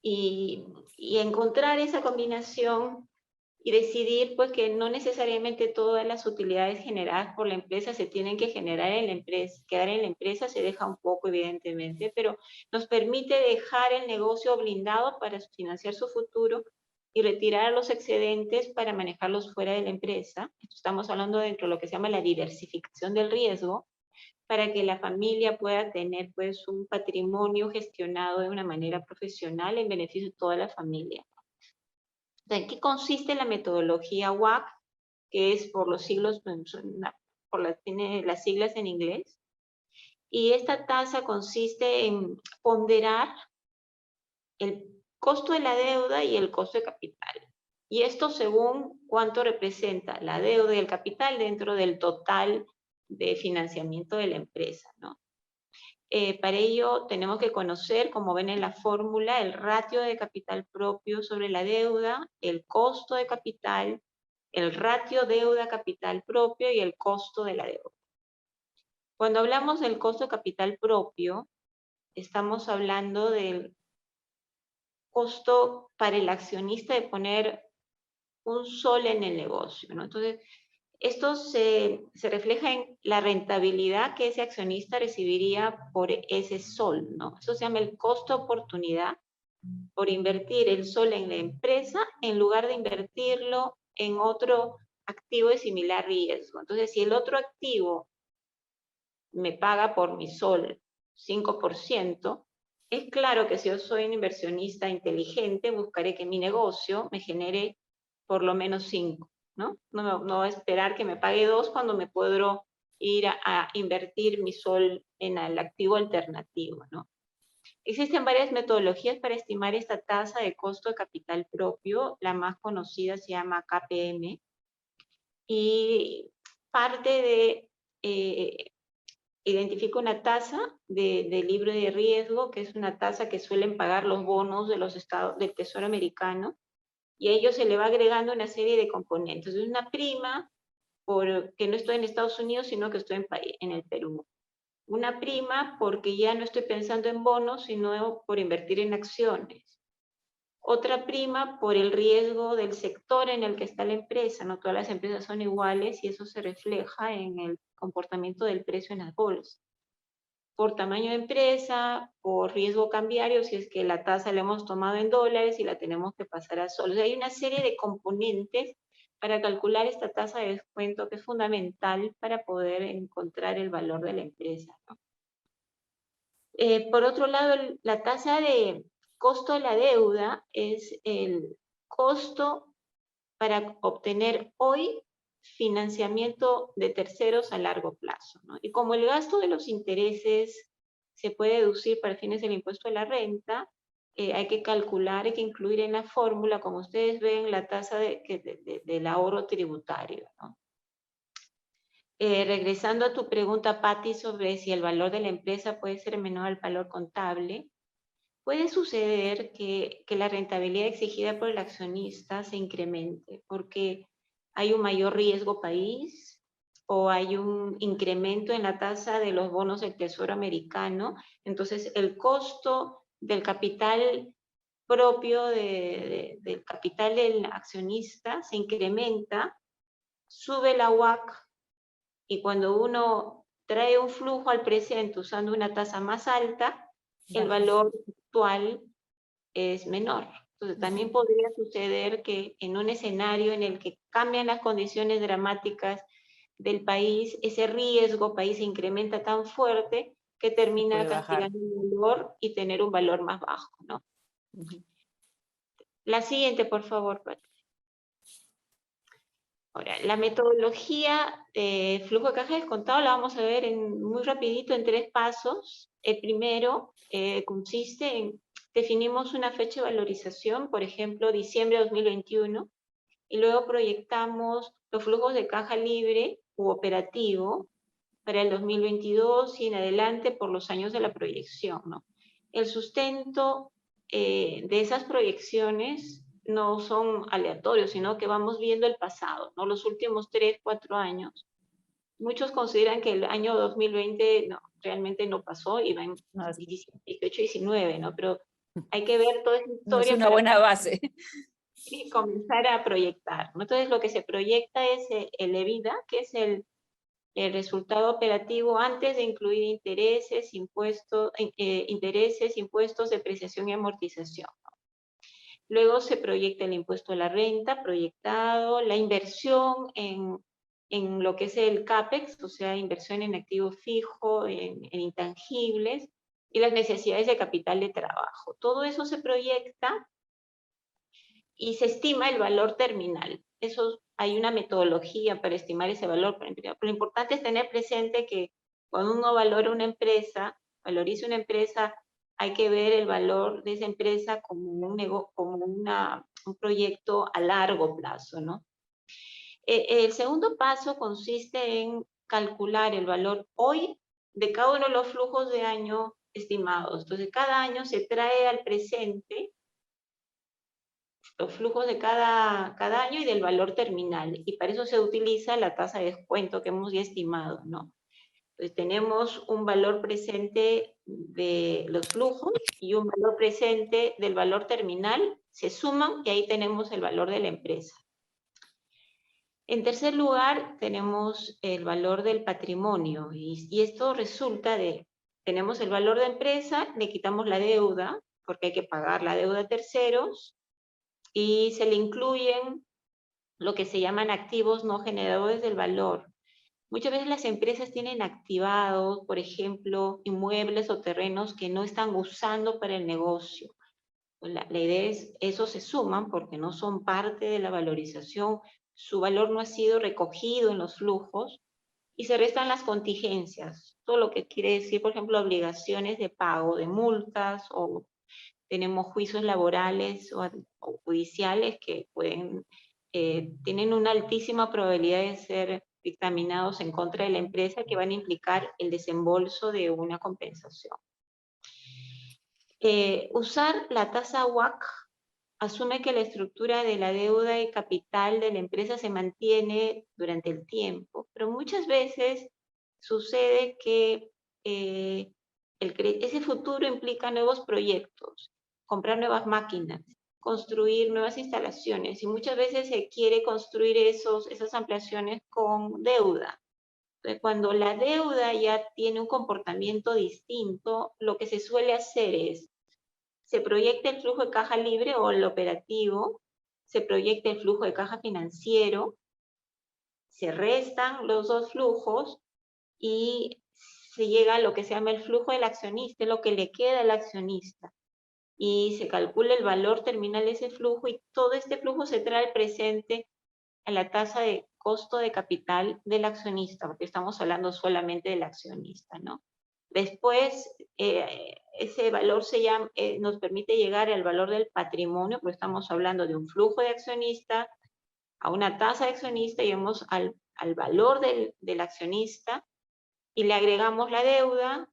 Speaker 2: Y encontrar esa combinación y decidir pues que no necesariamente todas las utilidades generadas por la empresa se tienen que generar en la empresa, quedar en la empresa se deja un poco evidentemente, pero nos permite dejar el negocio blindado para financiar su futuro y retirar los excedentes para manejarlos fuera de la empresa. Estamos hablando dentro de lo que se llama la diversificación del riesgo, para que la familia pueda tener pues un patrimonio gestionado de una manera profesional en beneficio de toda la familia. ¿En qué consiste la metodología WACC? Que es por los siglos, tiene las siglas en inglés. Y esta tasa consiste en ponderar el costo de la deuda y el costo de capital. Y esto según cuánto representa la deuda y el capital dentro del total de financiamiento de la empresa, ¿no? Para ello tenemos que conocer, como ven en la fórmula, el ratio de capital propio sobre la deuda, el costo de capital, el ratio deuda-capital propio y el costo de la deuda. Cuando hablamos del costo de capital propio, estamos hablando del costo para el accionista de poner un sol en el negocio, ¿no? Entonces, Esto se refleja en la rentabilidad que ese accionista recibiría por ese sol, ¿no? Eso se llama el costo oportunidad por invertir el sol en la empresa en lugar de invertirlo en otro activo de similar riesgo. Entonces, si el otro activo me paga por mi sol 5%, es claro que si yo soy un inversionista inteligente, buscaré que mi negocio me genere por lo menos 5, ¿no? No voy a esperar que me pague 2 cuando me puedo ir a invertir mi sol en el activo alternativo, ¿no? Existen varias metodologías para estimar esta tasa de costo de capital propio. La más conocida se llama KPM y parte de identifica una tasa de libre de riesgo, que es una tasa que suelen pagar los bonos de los estados del Tesoro americano, y a ello se le va agregando una serie de componentes. Es una prima porque no estoy en Estados Unidos, sino que estoy en el Perú. Una prima porque ya no estoy pensando en bonos, sino por invertir en acciones. Otra prima por el riesgo del sector en el que está la empresa. No todas las empresas son iguales y eso se refleja en el comportamiento del precio en las bolsas. Por tamaño de empresa, por riesgo cambiario, si es que la tasa la hemos tomado en dólares y la tenemos que pasar a soles. Hay una serie de componentes para calcular esta tasa de descuento que es fundamental para poder encontrar el valor de la empresa, ¿no? Por otro lado, la tasa de costo de la deuda es el costo para obtener hoy financiamiento de terceros a largo plazo, ¿no? Y como el gasto de los intereses se puede deducir para fines del impuesto a la renta, hay que calcular, hay que incluir en la fórmula, como ustedes ven, la tasa del ahorro tributario, ¿no? Regresando a tu pregunta, Patti, sobre si el valor de la empresa puede ser menor al valor contable, puede suceder que la rentabilidad exigida por el accionista se incremente porque hay un mayor riesgo país o hay un incremento en la tasa de los bonos del Tesoro americano. Entonces, el costo del capital propio del capital del accionista se incrementa, sube la WACC y cuando uno trae un flujo al presente usando una tasa más alta, el valor actual es menor. Entonces, también podría suceder que en un escenario en el que cambian las condiciones dramáticas del país, ese riesgo país se incrementa tan fuerte que termina castigando el valor y tener un valor más bajo, ¿no? La siguiente, por favor, Patricia. Ahora, la metodología de flujo de caja descontado la vamos a ver muy rapidito en 3 pasos. El primero consiste en definimos una fecha de valorización, por ejemplo, diciembre de 2021, y luego proyectamos los flujos de caja libre u operativo para el 2022 y en adelante por los años de la proyección, ¿no? El sustento de esas proyecciones no son aleatorios, sino que vamos viendo el pasado, ¿no? Los últimos 3, 4 años. Muchos consideran que el año 2020 no, realmente no pasó, y va en 18, 19, ¿no? Pero hay que ver toda esa historia.
Speaker 1: No es una buena base.
Speaker 2: Y comenzar a proyectar, ¿no? Entonces, lo que se proyecta es el EBITDA, que es el resultado operativo antes de incluir intereses, impuestos, depreciación y amortización. Luego se proyecta el impuesto a la renta proyectado, la inversión en lo que es el CAPEX, o sea, inversión en activo fijo, en intangibles, y las necesidades de capital de trabajo. Todo eso se proyecta y se estima el valor terminal. Eso hay una metodología para estimar ese valor. Pero lo importante es tener presente que cuando uno valora una empresa, valoriza una empresa, hay que ver el valor de esa empresa como un proyecto a largo plazo, ¿no? El segundo paso consiste en calcular el valor hoy de cada uno de los flujos de año estimados. Entonces, cada año se trae al presente los flujos de cada año y del valor terminal. Y para eso se utiliza la tasa de descuento que hemos ya estimado, ¿no? Entonces tenemos un valor presente de los flujos y un valor presente del valor terminal, se suman y ahí tenemos el valor de la empresa. En tercer lugar, tenemos el valor del patrimonio, y esto resulta de, tenemos el valor de empresa, le quitamos la deuda, porque hay que pagar la deuda a terceros, y se le incluyen lo que se llaman activos no generadores del valor. Muchas veces las empresas tienen activados, por ejemplo, inmuebles o terrenos que no están usando para el negocio. La idea es, esos se suman porque no son parte de la valorización, su valor no ha sido recogido en los flujos y se restan las contingencias. Todo lo que quiere decir, por ejemplo, obligaciones de pago de multas, o tenemos juicios laborales o judiciales que tienen una altísima probabilidad de ser dictaminados en contra de la empresa, que van a implicar el desembolso de una compensación. Usar la tasa WACC asume que la estructura de la deuda y capital de la empresa se mantiene durante el tiempo, pero muchas veces sucede que ese futuro implica nuevos proyectos, comprar nuevas máquinas, construir nuevas instalaciones, y muchas veces se quiere construir esas ampliaciones con deuda. Entonces, cuando la deuda ya tiene un comportamiento distinto, lo que se suele hacer es, se proyecta el flujo de caja libre o el operativo, se proyecta el flujo de caja financiero, se restan los dos flujos y se llega a lo que se llama el flujo del accionista, lo que le queda al accionista. Y se calcula el valor terminal de ese flujo, y todo este flujo se trae al presente a la tasa de costo de capital del accionista, porque estamos hablando solamente del accionista, ¿no? Después, ese valor nos permite llegar al valor del patrimonio, porque estamos hablando de un flujo de accionista, a una tasa de accionista, y vamos al valor del accionista, y le agregamos la deuda,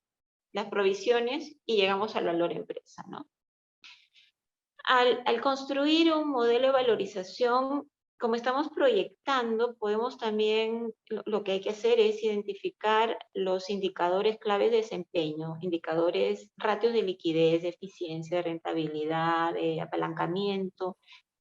Speaker 2: las provisiones, y llegamos al valor empresa, ¿no? Al construir un modelo de valorización, como estamos proyectando, podemos también, lo que hay que hacer es identificar los indicadores claves de desempeño, indicadores, ratios de liquidez, de eficiencia, de rentabilidad, de apalancamiento,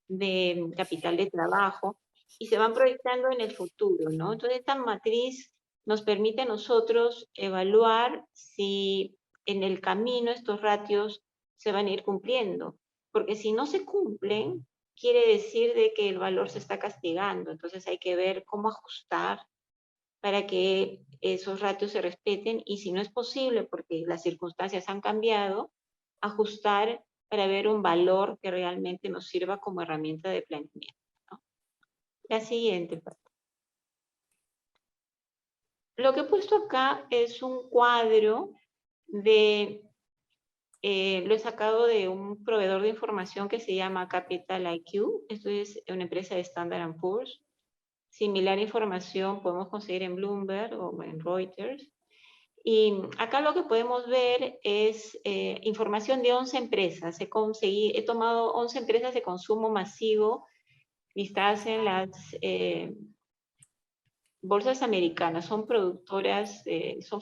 Speaker 2: de capital de trabajo, y se van proyectando en el futuro, ¿no? Entonces, esta matriz nos permite a nosotros evaluar si en el camino estos ratios se van a ir cumpliendo, porque si no se cumplen, quiere decir de que el valor se está castigando. Entonces hay que ver cómo ajustar para que esos ratios se respeten, y si no es posible porque las circunstancias han cambiado, ajustar para ver un valor que realmente nos sirva como herramienta de planeamiento, ¿no? La siguiente parte. Lo que he puesto acá es un cuadro de, lo he sacado de un proveedor de información que se llama Capital IQ. Esto es una empresa de Standard & Poor's. Similar información podemos conseguir en Bloomberg o en Reuters. Y acá lo que podemos ver es información de 11 empresas. He tomado 11 empresas de consumo masivo listadas en las bolsas americanas. Son productoras, son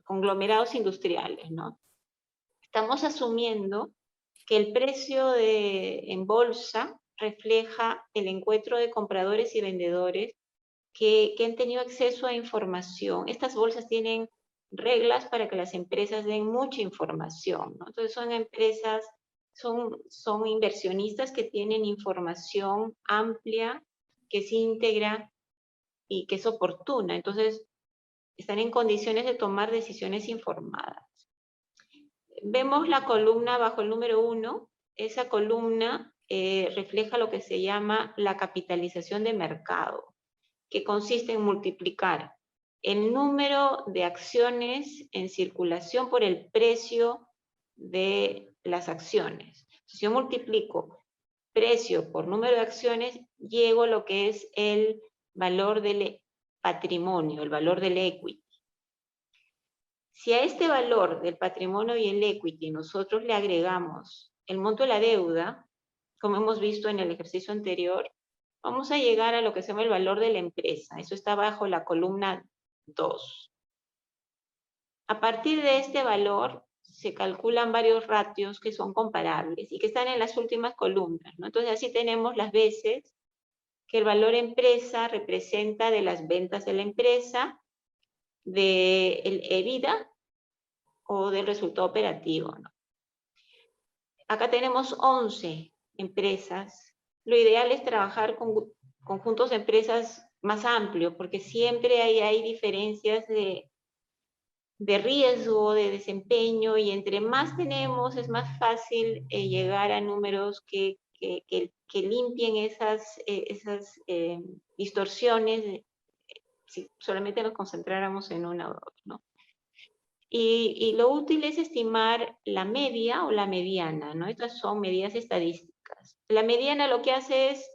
Speaker 2: conglomerados industriales, ¿no? Estamos asumiendo que el precio en bolsa refleja el encuentro de compradores y vendedores que han tenido acceso a información. Estas bolsas tienen reglas para que las empresas den mucha información, ¿no? Entonces son empresas, son inversionistas que tienen información amplia, que es íntegra y que es oportuna. Entonces están en condiciones de tomar decisiones informadas. Vemos la columna bajo el número 1. Esa columna refleja lo que se llama la capitalización de mercado, que consiste en multiplicar el número de acciones en circulación por el precio de las acciones. Si yo multiplico precio por número de acciones, llego a lo que es el valor del patrimonio, el valor del equity. Si a este valor del patrimonio y el equity nosotros le agregamos el monto de la deuda, como hemos visto en el ejercicio anterior, vamos a llegar a lo que se llama el valor de la empresa. Eso está bajo la columna 2. A partir de este valor se calculan varios ratios que son comparables y que están en las últimas columnas, ¿no? Entonces así tenemos las veces que el valor empresa representa de las ventas de la empresa, del EBITDA o del resultado operativo, ¿no? Acá tenemos 11 empresas. Lo ideal es trabajar con conjuntos de empresas más amplios, porque siempre hay diferencias de riesgo, de desempeño, y entre más tenemos es más fácil llegar a números que limpien esas distorsiones si solamente nos concentráramos en una o dos, ¿no? Y lo útil es estimar la media o la mediana, ¿no? Estas son medidas estadísticas. La mediana lo que hace es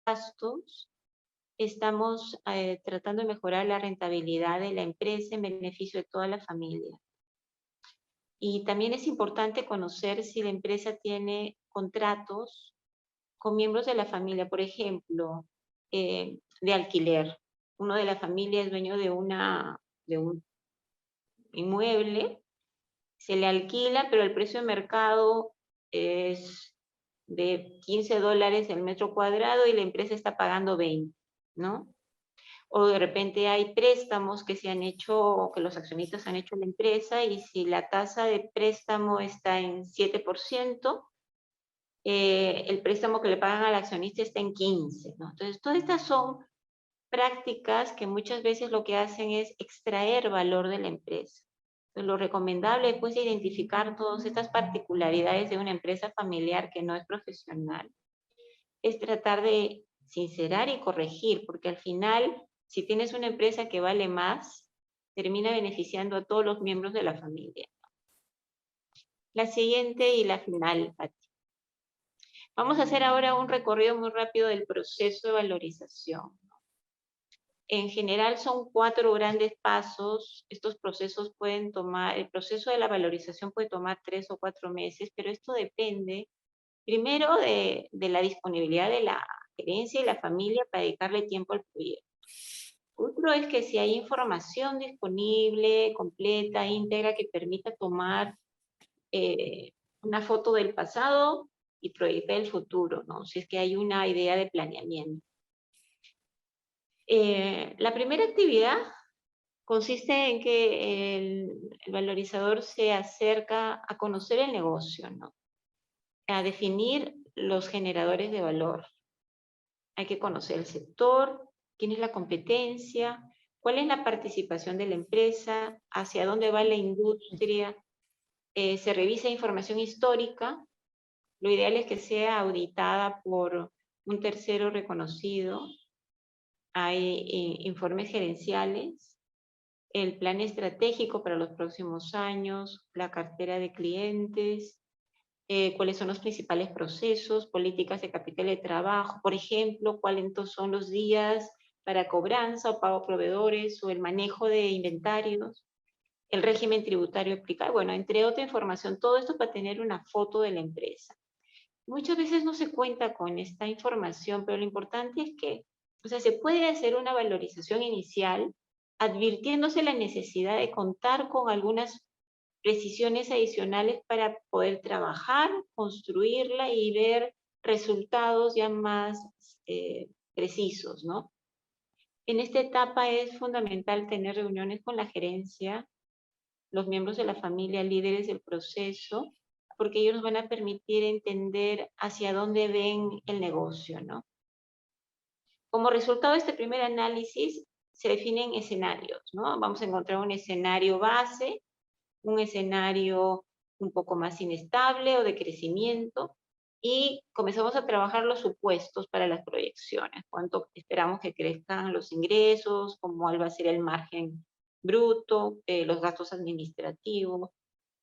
Speaker 2: gastos, estamos tratando de mejorar la rentabilidad de la empresa en beneficio de toda la familia. Y también es importante conocer si la empresa tiene contratos con miembros de la familia, por ejemplo, de alquiler. Uno de la familia es dueño de un inmueble, se le alquila, pero el precio de mercado es de $15 el metro cuadrado y la empresa está pagando 20, ¿no? O de repente hay préstamos que se han hecho, que los accionistas han hecho en la empresa, y si la tasa de préstamo está en 7%, el préstamo que le pagan al accionista está en 15%, ¿no? Entonces, todas estas son prácticas que muchas veces lo que hacen es extraer valor de la empresa. Entonces, lo recomendable después de identificar todas estas particularidades de una empresa familiar que no es profesional es tratar de sincerar y corregir, porque al final, si tienes una empresa que vale más, termina beneficiando a todos los miembros de la familia. La siguiente y la final, Pati. Vamos a hacer ahora un recorrido muy rápido del proceso de valorización. En general son 4 grandes pasos. Estos procesos pueden tomar, el proceso de la valorización puede tomar 3 o 4 meses, pero esto depende primero de la disponibilidad de la gerencia y la familia para dedicarle tiempo al proyecto. Otro es que si hay información disponible, completa, íntegra, que permita tomar una foto del pasado y proyectar el futuro, ¿no? Si es que hay una idea de planeamiento. La primera actividad consiste en que el valorizador se acerca a conocer el negocio, ¿no? A definir los generadores de valor. Hay que conocer el sector, quién es la competencia, cuál es la participación de la empresa, hacia dónde va la industria. Se revisa información histórica. Lo ideal es que sea auditada por un tercero reconocido. Hay informes gerenciales, el plan estratégico para los próximos años, la cartera de clientes, cuáles son los principales procesos, políticas de capital de trabajo, por ejemplo, cuáles son los días para cobranza o pago a proveedores, o el manejo de inventarios, el régimen tributario aplicable, bueno, entre otra información, todo esto para tener una foto de la empresa. Muchas veces no se cuenta con esta información, pero lo importante es que, o sea, se puede hacer una valorización inicial advirtiéndose la necesidad de contar con algunas precisiones adicionales para poder trabajar, construirla y ver resultados ya más precisos, ¿no? En esta etapa es fundamental tener reuniones con la gerencia, los miembros de la familia, líderes del proceso, porque ellos nos van a permitir entender hacia dónde ven el negocio, ¿no? Como resultado de este primer análisis, se definen escenarios, ¿no? Vamos a encontrar un escenario base, un escenario un poco más inestable o de crecimiento, y comenzamos a trabajar los supuestos para las proyecciones. Cuánto esperamos que crezcan los ingresos, cuál va a ser el margen bruto, los gastos administrativos,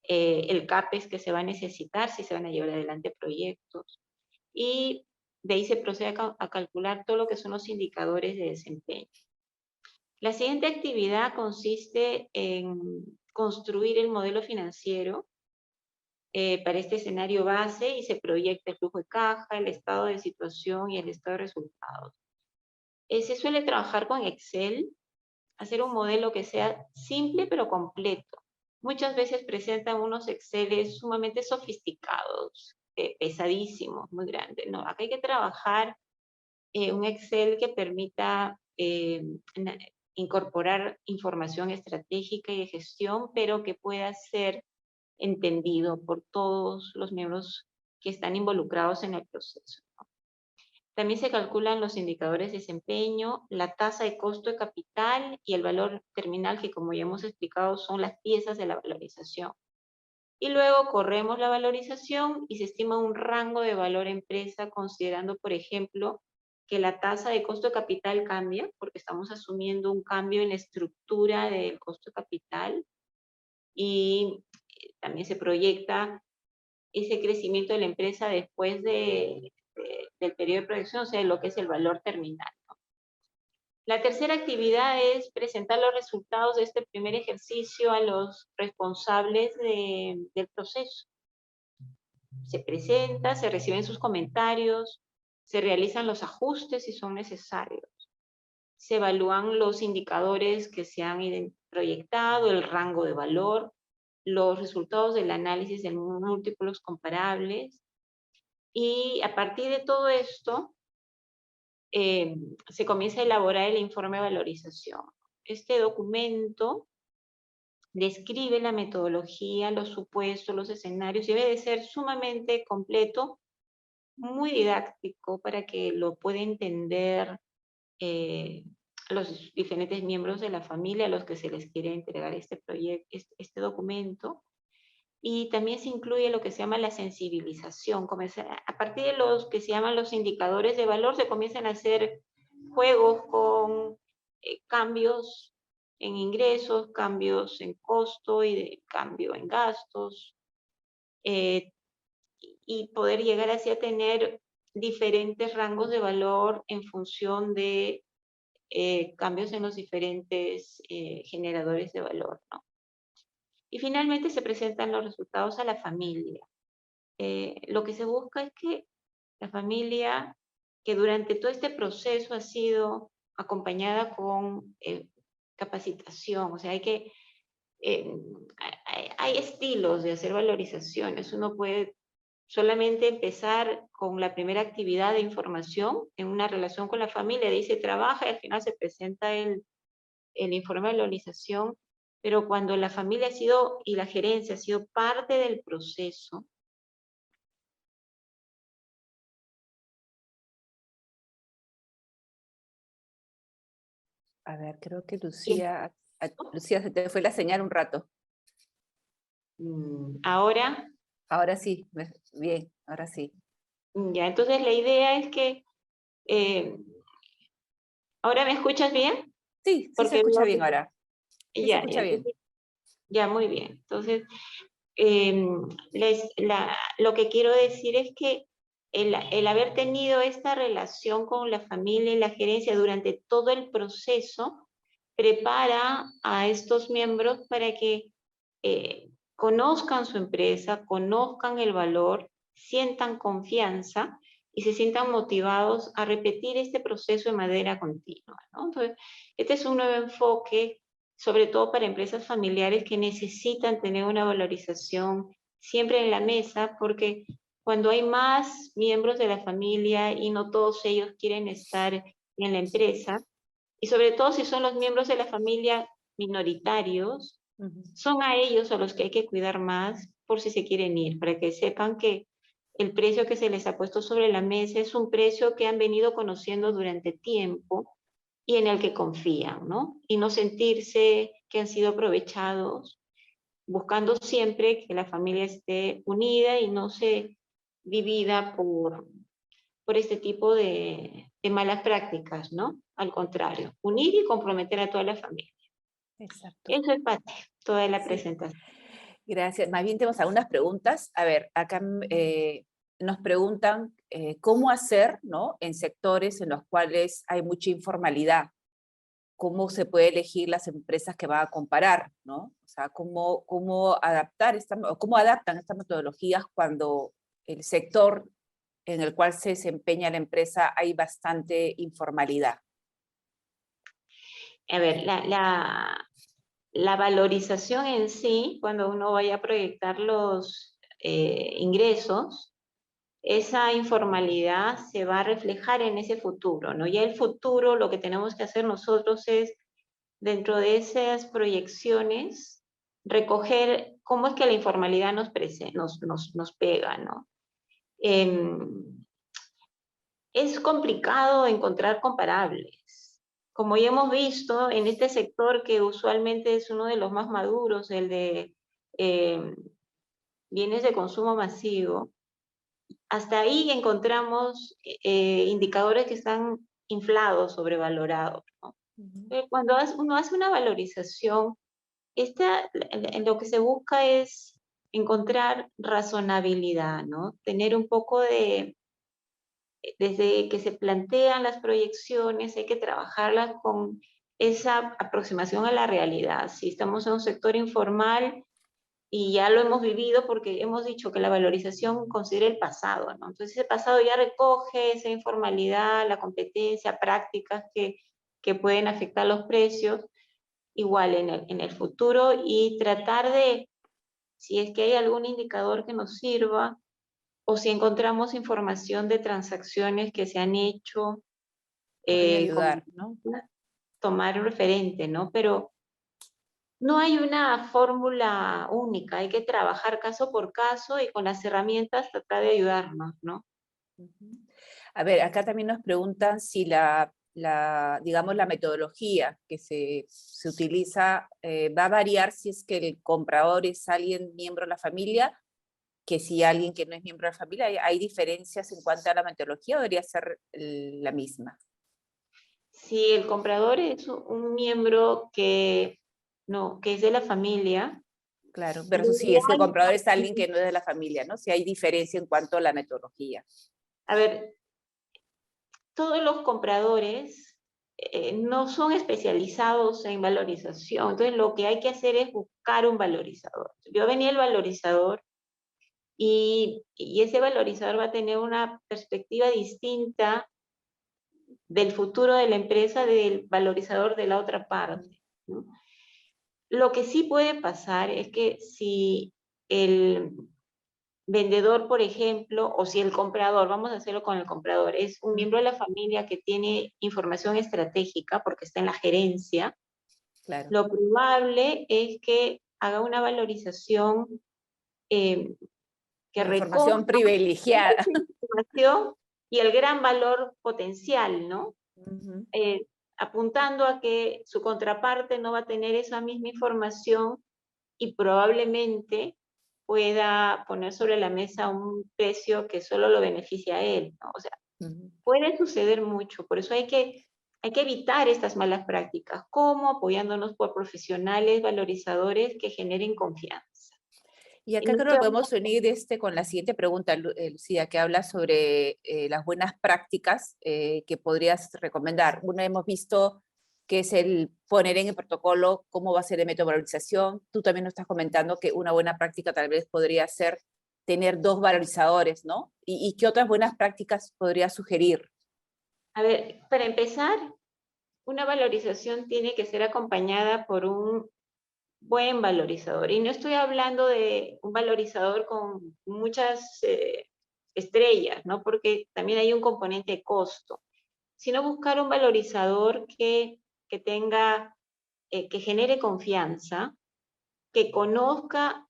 Speaker 2: el CAPEX que se va a necesitar si se van a llevar adelante proyectos. Y de ahí se procede a calcular todo lo que son los indicadores de desempeño. La siguiente actividad consiste en construir el modelo financiero para este escenario base, y se proyecta el flujo de caja, el estado de situación y el estado de resultados. Se suele trabajar con Excel, hacer un modelo que sea simple pero completo. Muchas veces presentan unos Exceles sumamente sofisticados, pesadísimos, muy grandes. No, acá hay que trabajar un Excel que permita incorporar información estratégica y de gestión, pero que pueda ser entendido por todos los miembros que están involucrados en el proceso, ¿no? También se calculan los indicadores de desempeño, la tasa de costo de capital y el valor terminal, que como ya hemos explicado son las piezas de la valorización. Y luego corremos la valorización y se estima un rango de valor empresa, considerando, por ejemplo, que la tasa de costo de capital cambia, porque estamos asumiendo un cambio en la estructura del costo de capital, y también se proyecta ese crecimiento de la empresa después de del periodo de proyección, o sea, lo que es el valor terminal, ¿no? La tercera actividad es presentar los resultados de este primer ejercicio a los responsables del proceso. Se presenta, se reciben sus comentarios, se realizan los ajustes si son necesarios, se evalúan los indicadores que se han proyectado, el rango de valor, los resultados del análisis de múltiplos comparables, y a partir de todo esto se comienza a elaborar el informe de valorización. Este documento describe la metodología, los supuestos, los escenarios, y debe de ser sumamente completo, muy didáctico para que lo pueda entender los diferentes miembros de la familia a los que se les quiere entregar este proyecto, este documento. Y también se incluye lo que se llama la sensibilización. A partir de los que se llaman los indicadores de valor, se comienzan a hacer juegos con cambios en ingresos, cambios en costo y cambio en gastos, y poder llegar así a tener diferentes rangos de valor en función de cambios en los diferentes generadores de valor, ¿no? Y finalmente se presentan los resultados a la familia. Lo que se busca es que la familia, que durante todo este proceso ha sido acompañada con capacitación, o sea, hay estilos de hacer valorizaciones. Uno puede solamente empezar con la primera actividad de información en una relación con la familia, dice trabaja y al final se presenta el informe de valorización, pero cuando la familia ha sido y la gerencia ha sido parte del proceso,
Speaker 1: A ver, creo que
Speaker 2: y
Speaker 1: Lucía, se te fue la señal un rato.
Speaker 2: ahora,
Speaker 1: Ahora sí, bien, ahora sí.
Speaker 2: ya, entonces la idea es que, eh, ¿ahora me escuchas bien?
Speaker 1: Sí, sí se
Speaker 2: Porque
Speaker 1: escucha bien ahora. Sí se
Speaker 2: ya,
Speaker 1: escucha bien.
Speaker 2: entonces, ya, muy bien. Entonces, lo que quiero decir es que el haber tenido esta relación con la familia y la gerencia durante todo el proceso prepara a estos miembros para que conozcan su empresa, conozcan el valor, sientan confianza y se sientan motivados a repetir este proceso de manera continua, ¿no? Entonces, este es un nuevo enfoque, sobre todo para empresas familiares que necesitan tener una valorización siempre en la mesa, porque cuando hay más miembros de la familia y no todos ellos quieren estar en la empresa, y sobre todo si son los miembros de la familia minoritarios, son a ellos a los que hay que cuidar más por si se quieren ir, para que sepan que el precio que se les ha puesto sobre la mesa es un precio que han venido conociendo durante tiempo y en el que confían, ¿no? Y no sentirse que han sido aprovechados, buscando siempre que la familia esté unida y no se divida por este tipo de malas prácticas, ¿no? Al contrario, unir y comprometer a toda la familia.
Speaker 1: Exacto.
Speaker 2: Eso es parte, toda la
Speaker 1: Sí.
Speaker 2: presentación.
Speaker 1: Gracias. Más bien tenemos algunas preguntas. A ver, acá nos preguntan cómo hacer, ¿no? En sectores en los cuales hay mucha informalidad, cómo se puede elegir las empresas que van a comparar, ¿no? O sea, cómo adaptar cómo adaptan estas metodologías cuando el sector en el cual se desempeña la empresa hay bastante informalidad.
Speaker 2: A ver, la valorización en sí, cuando uno vaya a proyectar los ingresos, esa informalidad se va a reflejar en ese futuro, ¿no? Ya el futuro, lo que tenemos que hacer nosotros es, dentro de esas proyecciones, recoger cómo es que la informalidad nos pega, ¿no? Es complicado encontrar comparables. Como ya hemos visto, en este sector que usualmente es uno de los más maduros, el de bienes de consumo masivo, hasta ahí encontramos indicadores que están inflados, sobrevalorados, ¿no? Cuando uno hace una valorización, lo que se busca es encontrar razonabilidad, ¿no? Tener un poco de desde que se plantean las proyecciones, hay que trabajarlas con esa aproximación a la realidad. Si estamos en un sector informal, y ya lo hemos vivido porque hemos dicho que la valorización considera el pasado, ¿no? Entonces ese pasado ya recoge esa informalidad, la competencia, prácticas que pueden afectar los precios, igual en el futuro, y tratar de, si es que hay algún indicador que nos sirva, o si encontramos información de transacciones que se han hecho,
Speaker 1: Podría
Speaker 2: como
Speaker 1: ayudar, ¿no?
Speaker 2: tomar un referente, ¿no? Pero no hay una fórmula única, hay que trabajar caso por caso y con las herramientas tratar de ayudarnos, ¿no?
Speaker 1: Ujú. A ver, acá también nos preguntan si digamos, la metodología que se utiliza va a variar si es que el comprador es alguien miembro de la familia, que si alguien que no es miembro de la familia. ¿Hay diferencias en cuanto a la metodología o debería ser la misma?
Speaker 2: Si el comprador es un miembro que, no, que es de la familia,
Speaker 1: Claro,
Speaker 2: lo
Speaker 1: versus si es que el
Speaker 2: ideal,
Speaker 1: comprador es alguien que no es de la familia, ¿no? Si hay diferencia en cuanto a la metodología.
Speaker 2: a ver, todos los compradores no son especializados en valorización, entonces lo que hay que hacer es buscar un valorizador. Yo venía el valorizador y ese valorizador va a tener una perspectiva distinta del futuro de la empresa del valorizador de la otra parte, ¿no? Lo que sí puede pasar es que si el vendedor, por ejemplo, o si el comprador, vamos a hacerlo con el comprador, es un miembro de la familia que tiene información estratégica porque está en la gerencia,
Speaker 1: Claro,
Speaker 2: lo probable es que haga una valorización eh, que
Speaker 1: con
Speaker 2: recoja
Speaker 1: información privilegiada.
Speaker 2: esa información y el gran valor potencial, ¿no?
Speaker 1: Ujú.
Speaker 2: eh, Apuntando a que su contraparte no va a tener esa misma información y probablemente pueda poner sobre la mesa un precio que solo lo beneficia a él, ¿no? O sea,
Speaker 1: Ujú.
Speaker 2: puede suceder mucho, por eso hay que evitar estas malas prácticas, como apoyándonos por profesionales valorizadores que generen confianza.
Speaker 1: Y
Speaker 2: Y
Speaker 1: acá
Speaker 2: no es
Speaker 1: creo
Speaker 2: que
Speaker 1: que
Speaker 2: vamos
Speaker 1: podemos unir con la siguiente pregunta, Lucía, que habla sobre las buenas prácticas que podrías recomendar. Una hemos visto que es el poner en el protocolo cómo va a ser el método de valorización. Tú también nos estás comentando que una buena práctica tal vez podría ser tener dos valorizadores, ¿no? ¿Y qué otras buenas prácticas podrías sugerir?
Speaker 2: a ver, para empezar, una valorización tiene que ser acompañada por un buen valorizador. Y no estoy hablando de un valorizador con muchas estrellas, ¿no? Porque también hay un componente de costo, sino buscar un valorizador que tenga, que genere confianza, que conozca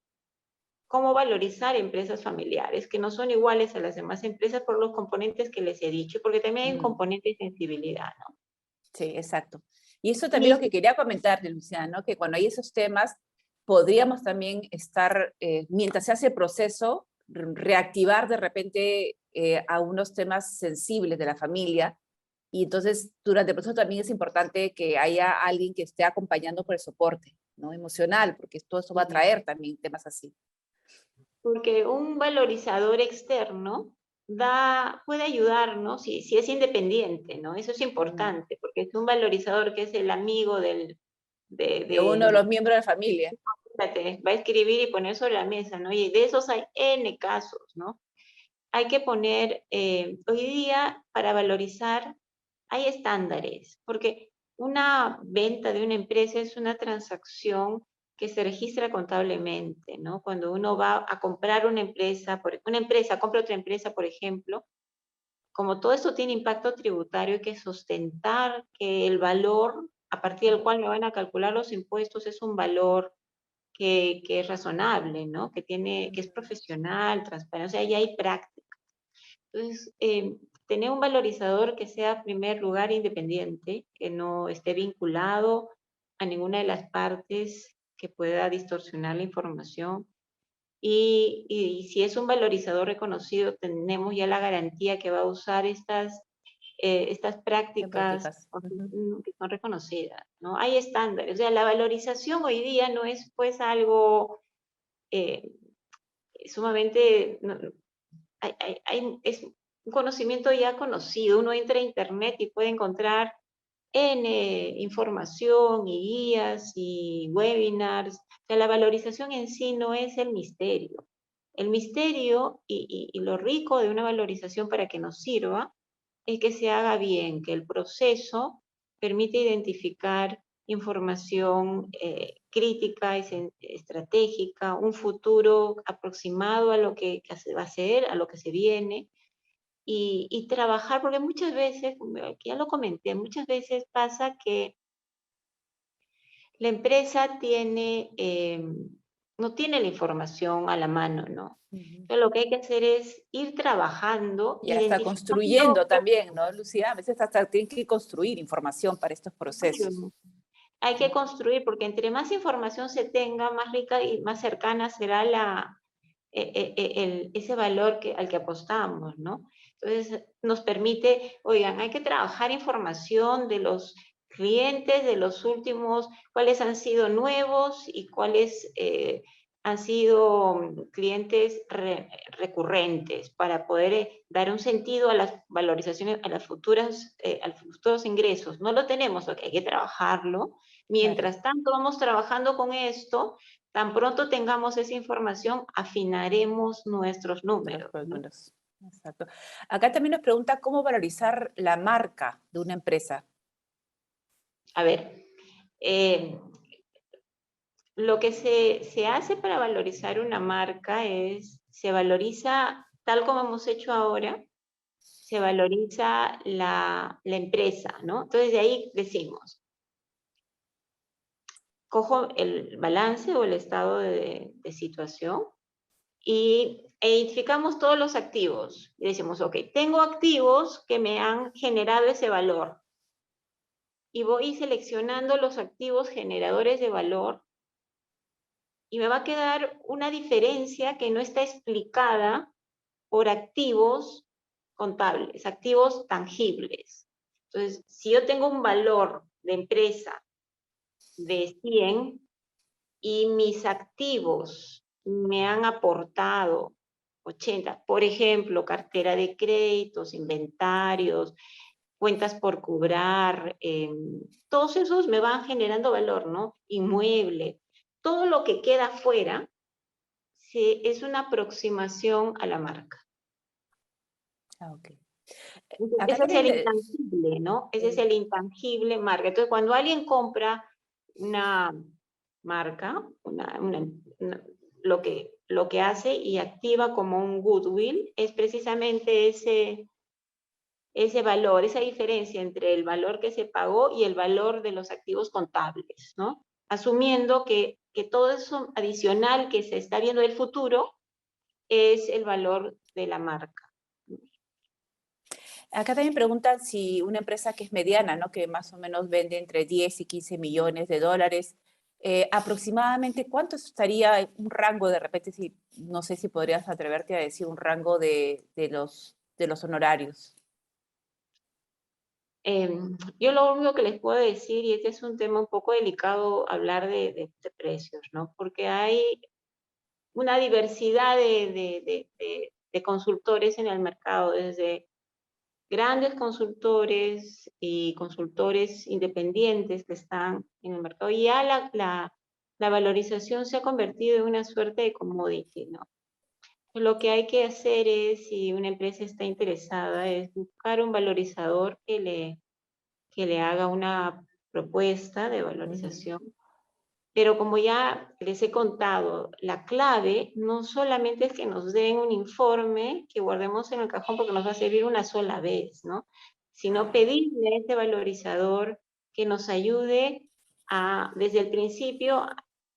Speaker 2: cómo valorizar empresas familiares, que no son iguales a las demás empresas por los componentes que les he dicho, porque también hay un
Speaker 1: Mm.
Speaker 2: componente de sensibilidad, ¿no?
Speaker 1: Sí, exacto. Y eso también lo
Speaker 2: Y
Speaker 1: que quería comentarte, Luciano, que cuando hay esos temas, podríamos también estar, mientras se hace el proceso, reactivar de repente a unos temas sensibles de la familia. Y entonces, durante el proceso también es importante que haya alguien que esté acompañando por el soporte, ¿no? Emocional, porque todo eso va a traer también temas así.
Speaker 2: porque un valorizador externo puede ayudarnos si es independiente, ¿no? Eso es
Speaker 1: Mm.
Speaker 2: importante, porque es un valorizador que es el amigo
Speaker 1: De uno de los miembros de la familia.
Speaker 2: fíjate, va a escribir y poner sobre la mesa, ¿no? Y de esos hay N casos, ¿no? Hay que poner, hoy día para valorizar hay estándares, porque una venta de una empresa es una transacción que se registra contablemente, ¿no? Cuando uno va a comprar una empresa compra otra empresa, por ejemplo, como todo esto tiene impacto tributario, hay que sustentar que el valor a partir del cual me van a calcular los impuestos es un valor que es razonable, ¿no? Que es profesional, transparente, o sea, ya hay práctica. Entonces, tener un valorizador que sea, en primer lugar, independiente, que no esté vinculado a ninguna de las partes que pueda distorsionar la información. Y si es un valorizador reconocido, tenemos ya la garantía que va a usar estas
Speaker 1: ¿Qué
Speaker 2: prácticas
Speaker 1: prácticas? Ujú.
Speaker 2: que son reconocidas, ¿no? Hay estándares. O sea, la valorización hoy día no es pues algo eh, sumamente, es un conocimiento ya conocido. Uno entra a internet y puede encontrar N información y guías y webinars. O sea, la valorización en sí no es el misterio. El misterio y lo rico de una valorización para que nos sirva es que se haga bien, que el proceso permite identificar información crítica, estratégica, un futuro aproximado a lo que se va a hacer, a lo que se viene, y trabajar, porque muchas veces, como ya lo comenté, muchas veces pasa que la empresa no tiene la información a la mano, ¿no?
Speaker 1: Ujú.
Speaker 2: Entonces lo que hay que hacer es ir trabajando,
Speaker 1: Ya está
Speaker 2: identificando.
Speaker 1: construyendo también, ¿no, Lucía? A veces hasta tienen que construir información para estos procesos.
Speaker 2: Hay que construir, porque entre más información se tenga, más rica y más cercana será ese valor al que apostamos, ¿no? Entonces, nos permite, oigan, hay que trabajar información de los clientes, de los últimos, cuáles han sido nuevos y cuáles han sido clientes recurrentes para poder dar un sentido a las valorizaciones, a los futuros ingresos. No lo tenemos, ok, hay que trabajarlo.
Speaker 1: Claro.
Speaker 2: Mientras tanto, vamos trabajando con esto. Tan pronto tengamos esa información, afinaremos nuestros números, ¿no?
Speaker 1: Números. Exacto. Acá también nos pregunta cómo valorizar la marca de una empresa.
Speaker 2: A ver, eh, lo que se hace para valorizar una marca se valoriza, tal como hemos hecho ahora, se valoriza la empresa, ¿no? Entonces de ahí decimos, cojo el balance o el estado de situación, e identificamos todos los activos. Y decimos, ok, tengo activos que me han generado ese valor. Y voy seleccionando los activos generadores de valor y me va a quedar una diferencia que no está explicada por activos contables, activos tangibles. Entonces, si yo tengo un valor de empresa de 100 y mis activos me han aportado 80, por ejemplo, cartera de créditos, inventarios, cuentas por cobrar, todos esos me van generando valor, ¿no? Inmueble. Todo lo que queda fuera es una aproximación a la marca.
Speaker 1: Ah, ok. Acá
Speaker 2: Ese es el
Speaker 1: también,
Speaker 2: intangible, ¿no? Ese es el intangible marca. Entonces, cuando alguien compra una marca, lo que hace y activa como un goodwill es precisamente ese valor, esa diferencia entre el valor que se pagó y el valor de los activos contables, ¿no? Asumiendo que todo eso adicional que se está viendo del futuro es el valor de la marca.
Speaker 1: acá también preguntan si una empresa que es mediana, ¿no? Que más o menos vende entre 10 y 15 millones de dólares, aproximadamente cuánto estaría un rango de repente, si, no sé si podrías atreverte a decir un rango de los honorarios.
Speaker 2: Yo lo único que les puedo decir, y este es un tema un poco delicado hablar de precios, ¿no? Porque hay una diversidad de consultores en el mercado, desde grandes consultores y consultores independientes que están en el mercado. Y ya la valorización se ha convertido en una suerte de commodity, ¿no? Lo que hay que hacer es, si una empresa está interesada, es buscar un valorizador que le haga una propuesta de valorización. Pero como ya les he contado, la clave no solamente es que nos den un informe que guardemos en el cajón porque nos va a servir una sola vez, ¿no? Sino pedirle a este valorizador que nos ayude desde el principio,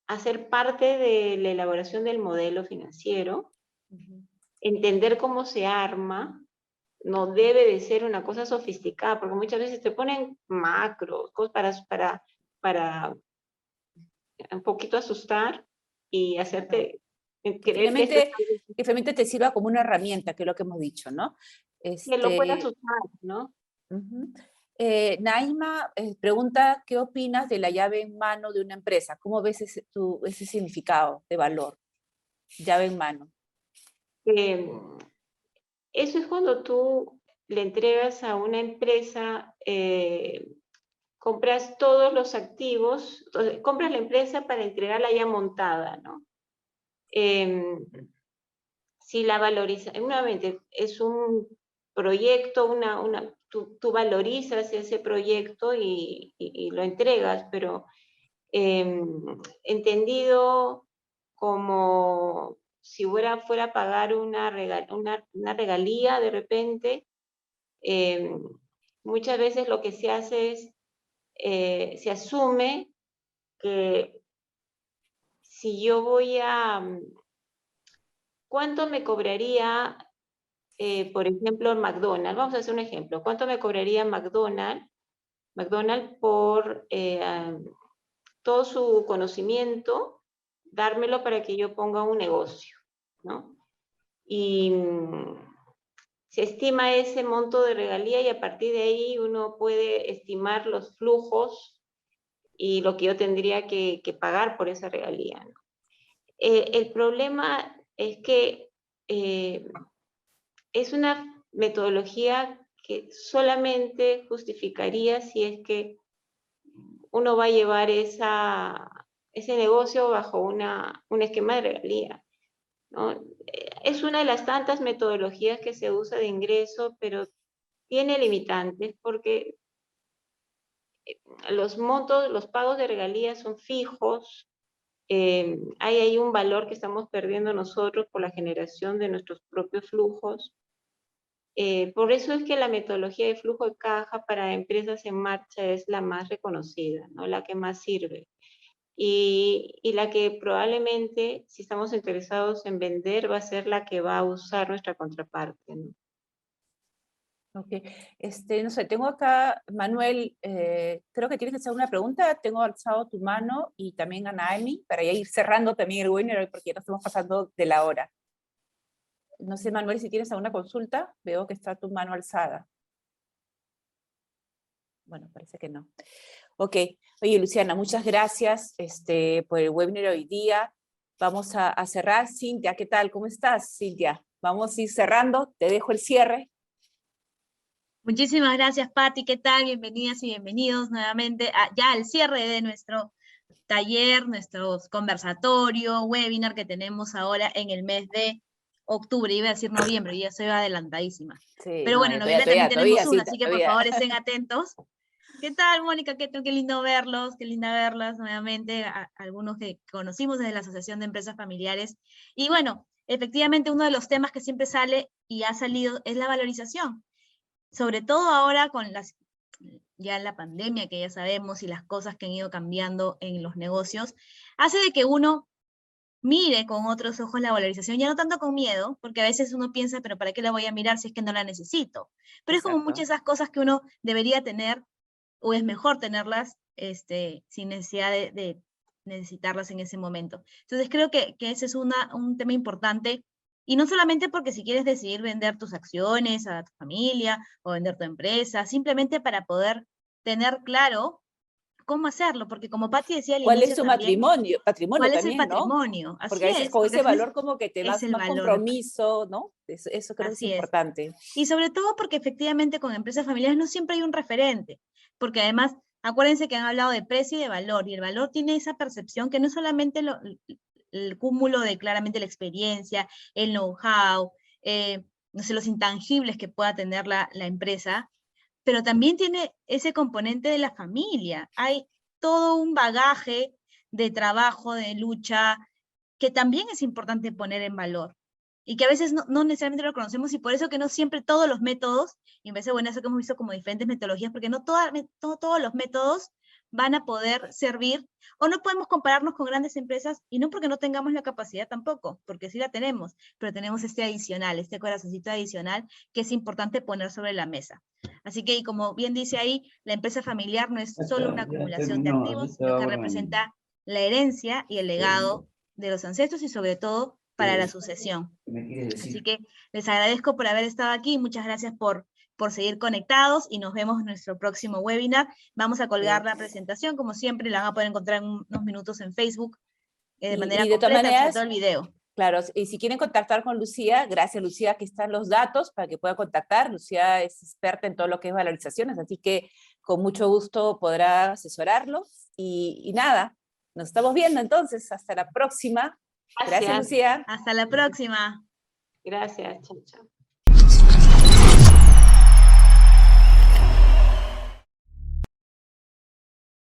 Speaker 2: a ser parte de la elaboración del modelo financiero, entender cómo se arma. No debe de ser una cosa sofisticada, porque muchas veces te ponen macros, cosas para un poquito asustar y hacerte creer que esto es algo
Speaker 1: Que finalmente te sirva como una herramienta, que es lo que hemos dicho, ¿no?
Speaker 2: que lo puedas
Speaker 1: Este,
Speaker 2: usar, ¿no?
Speaker 1: ujú. Naima pregunta, ¿qué opinas de la llave en mano de una empresa? ¿Cómo ves ese significado de valor? Llave en mano.
Speaker 2: Eh, Eso es cuando tú le entregas a una empresa, compras todos los activos, compras la empresa para entregarla ya montada, ¿no? Si la valoriza, nuevamente, es un proyecto, tú valorizas ese proyecto y lo entregas, pero entendido como si fuera a pagar una regalía de repente, muchas veces lo que se hace es, se asume que si yo voy a, ¿cuánto me cobraría, por ejemplo, McDonald's? Vamos a hacer un ejemplo. ¿Cuánto me cobraría McDonald's por todo su conocimiento, dármelo para que yo ponga un negocio, ¿no? Y se estima ese monto de regalía y a partir de ahí uno puede estimar los flujos y lo que yo tendría que pagar por esa regalía, ¿no? El problema es que es una metodología que solamente justificaría si es que uno va a llevar ese negocio bajo un esquema de regalía, ¿no? Es una de las tantas metodologías que se usa de ingreso, pero tiene limitantes porque los montos, los pagos de regalías son fijos, hay ahí un valor que estamos perdiendo nosotros por la generación de nuestros propios flujos. Por eso es que la metodología de flujo de caja para empresas en marcha es la más reconocida, ¿no? La que más sirve. Y la que probablemente, si estamos interesados en vender, va a ser la que va a usar nuestra contraparte, ¿no?
Speaker 1: Ok, no sé, tengo acá, Manuel, creo que tienes que hacer una pregunta, tengo alzado tu mano y también a Naomi, para ya ir cerrando también el webinar porque ya nos estamos pasando de la hora. No sé, Manuel, si tienes alguna consulta, veo que está tu mano alzada. Bueno, parece que no. Ok, oye Luciana, muchas gracias por el webinar hoy día. Vamos a cerrar. Cintia, ¿qué tal? ¿Cómo estás, Cintia? Vamos a ir cerrando, te dejo el cierre.
Speaker 3: Muchísimas gracias, Patti. ¿Qué tal? Bienvenidas y bienvenidos nuevamente ya al cierre de nuestro taller, nuestro conversatorio, webinar que tenemos ahora en el mes de octubre. Iba a decir noviembre, ya estoy adelantadísima.
Speaker 1: Sí,
Speaker 3: pero
Speaker 1: no,
Speaker 3: bueno, noviembre también tenemos
Speaker 1: todavía,
Speaker 3: una,
Speaker 1: Cintia,
Speaker 3: así que por favor estén atentos. ¿Qué tal, Mónica? Qué lindo verlos, qué linda verlas nuevamente, algunos que conocimos desde la Asociación de Empresas Familiares. Y bueno, efectivamente uno de los temas que siempre sale y ha salido es la valorización. Sobre todo ahora con ya la pandemia que ya sabemos y las cosas que han ido cambiando en los negocios, hace de que uno mire con otros ojos la valorización, ya no tanto con miedo, porque a veces uno piensa, pero ¿para qué la voy a mirar si es que no la necesito? Pero es como muchas de esas cosas que uno debería tener, o es mejor tenerlas sin necesidad de necesitarlas en ese momento. Entonces creo que ese es un tema importante. Y no solamente porque si quieres decidir vender tus acciones a tu familia o vender tu empresa, simplemente para poder tener claro cómo hacerlo, porque como Patti decía al inicio
Speaker 1: ¿Cuál es tu
Speaker 3: también,
Speaker 1: patrimonio
Speaker 3: ¿cuál es el
Speaker 1: también, no?
Speaker 3: patrimonio?
Speaker 1: Porque
Speaker 3: Así
Speaker 1: a veces
Speaker 3: es,
Speaker 1: con
Speaker 3: porque
Speaker 1: ese
Speaker 3: al final
Speaker 1: valor como que te
Speaker 3: es
Speaker 1: vas
Speaker 3: el
Speaker 1: más
Speaker 3: valor.
Speaker 1: compromiso, ¿no? Eso creo que es
Speaker 3: Así es.
Speaker 1: importante.
Speaker 3: Y sobre todo porque efectivamente con empresas familiares no siempre hay un referente, porque además, acuérdense que han hablado de precio y de valor, y el valor tiene esa percepción que no es solamente el cúmulo de claramente la experiencia, el know-how, no sé, los intangibles que pueda tener la empresa, pero también tiene ese componente de la familia. Hay todo un bagaje de trabajo, de lucha, que también es importante poner en valor. Y que a veces no necesariamente lo conocemos, y por eso que no siempre todos los métodos, y en vez de, bueno, eso que hemos visto como diferentes metodologías, porque no todos los métodos van a poder servir, o no podemos compararnos con grandes empresas, y no porque no tengamos la capacidad tampoco, porque sí la tenemos, pero tenemos este adicional, este corazoncito adicional, que es importante poner sobre la mesa. Así que, y como bien dice ahí, la empresa familiar no es solo una acumulación de activos, sino que representa la herencia y el legado de los ancestros y sobre todo para la sucesión. Así que les agradezco por haber estado aquí, muchas gracias por seguir conectados y nos vemos en nuestro próximo webinar. Vamos a colgar la presentación, como siempre, la van a poder encontrar en unos minutos en Facebook de manera
Speaker 1: y de todas
Speaker 3: completa, sobre
Speaker 1: maneras,
Speaker 3: todo el video.
Speaker 1: Claro, y si quieren contactar con Lucía, gracias Lucía, aquí están los datos para que puedan contactar. Lucía es experta en todo lo que es valorizaciones, así que con mucho gusto podrá asesorarlo. Y nada, nos estamos viendo entonces, hasta la próxima. Gracias
Speaker 2: Gracias.
Speaker 1: Lucía.
Speaker 3: Hasta la próxima.
Speaker 2: Gracias, chao, chao.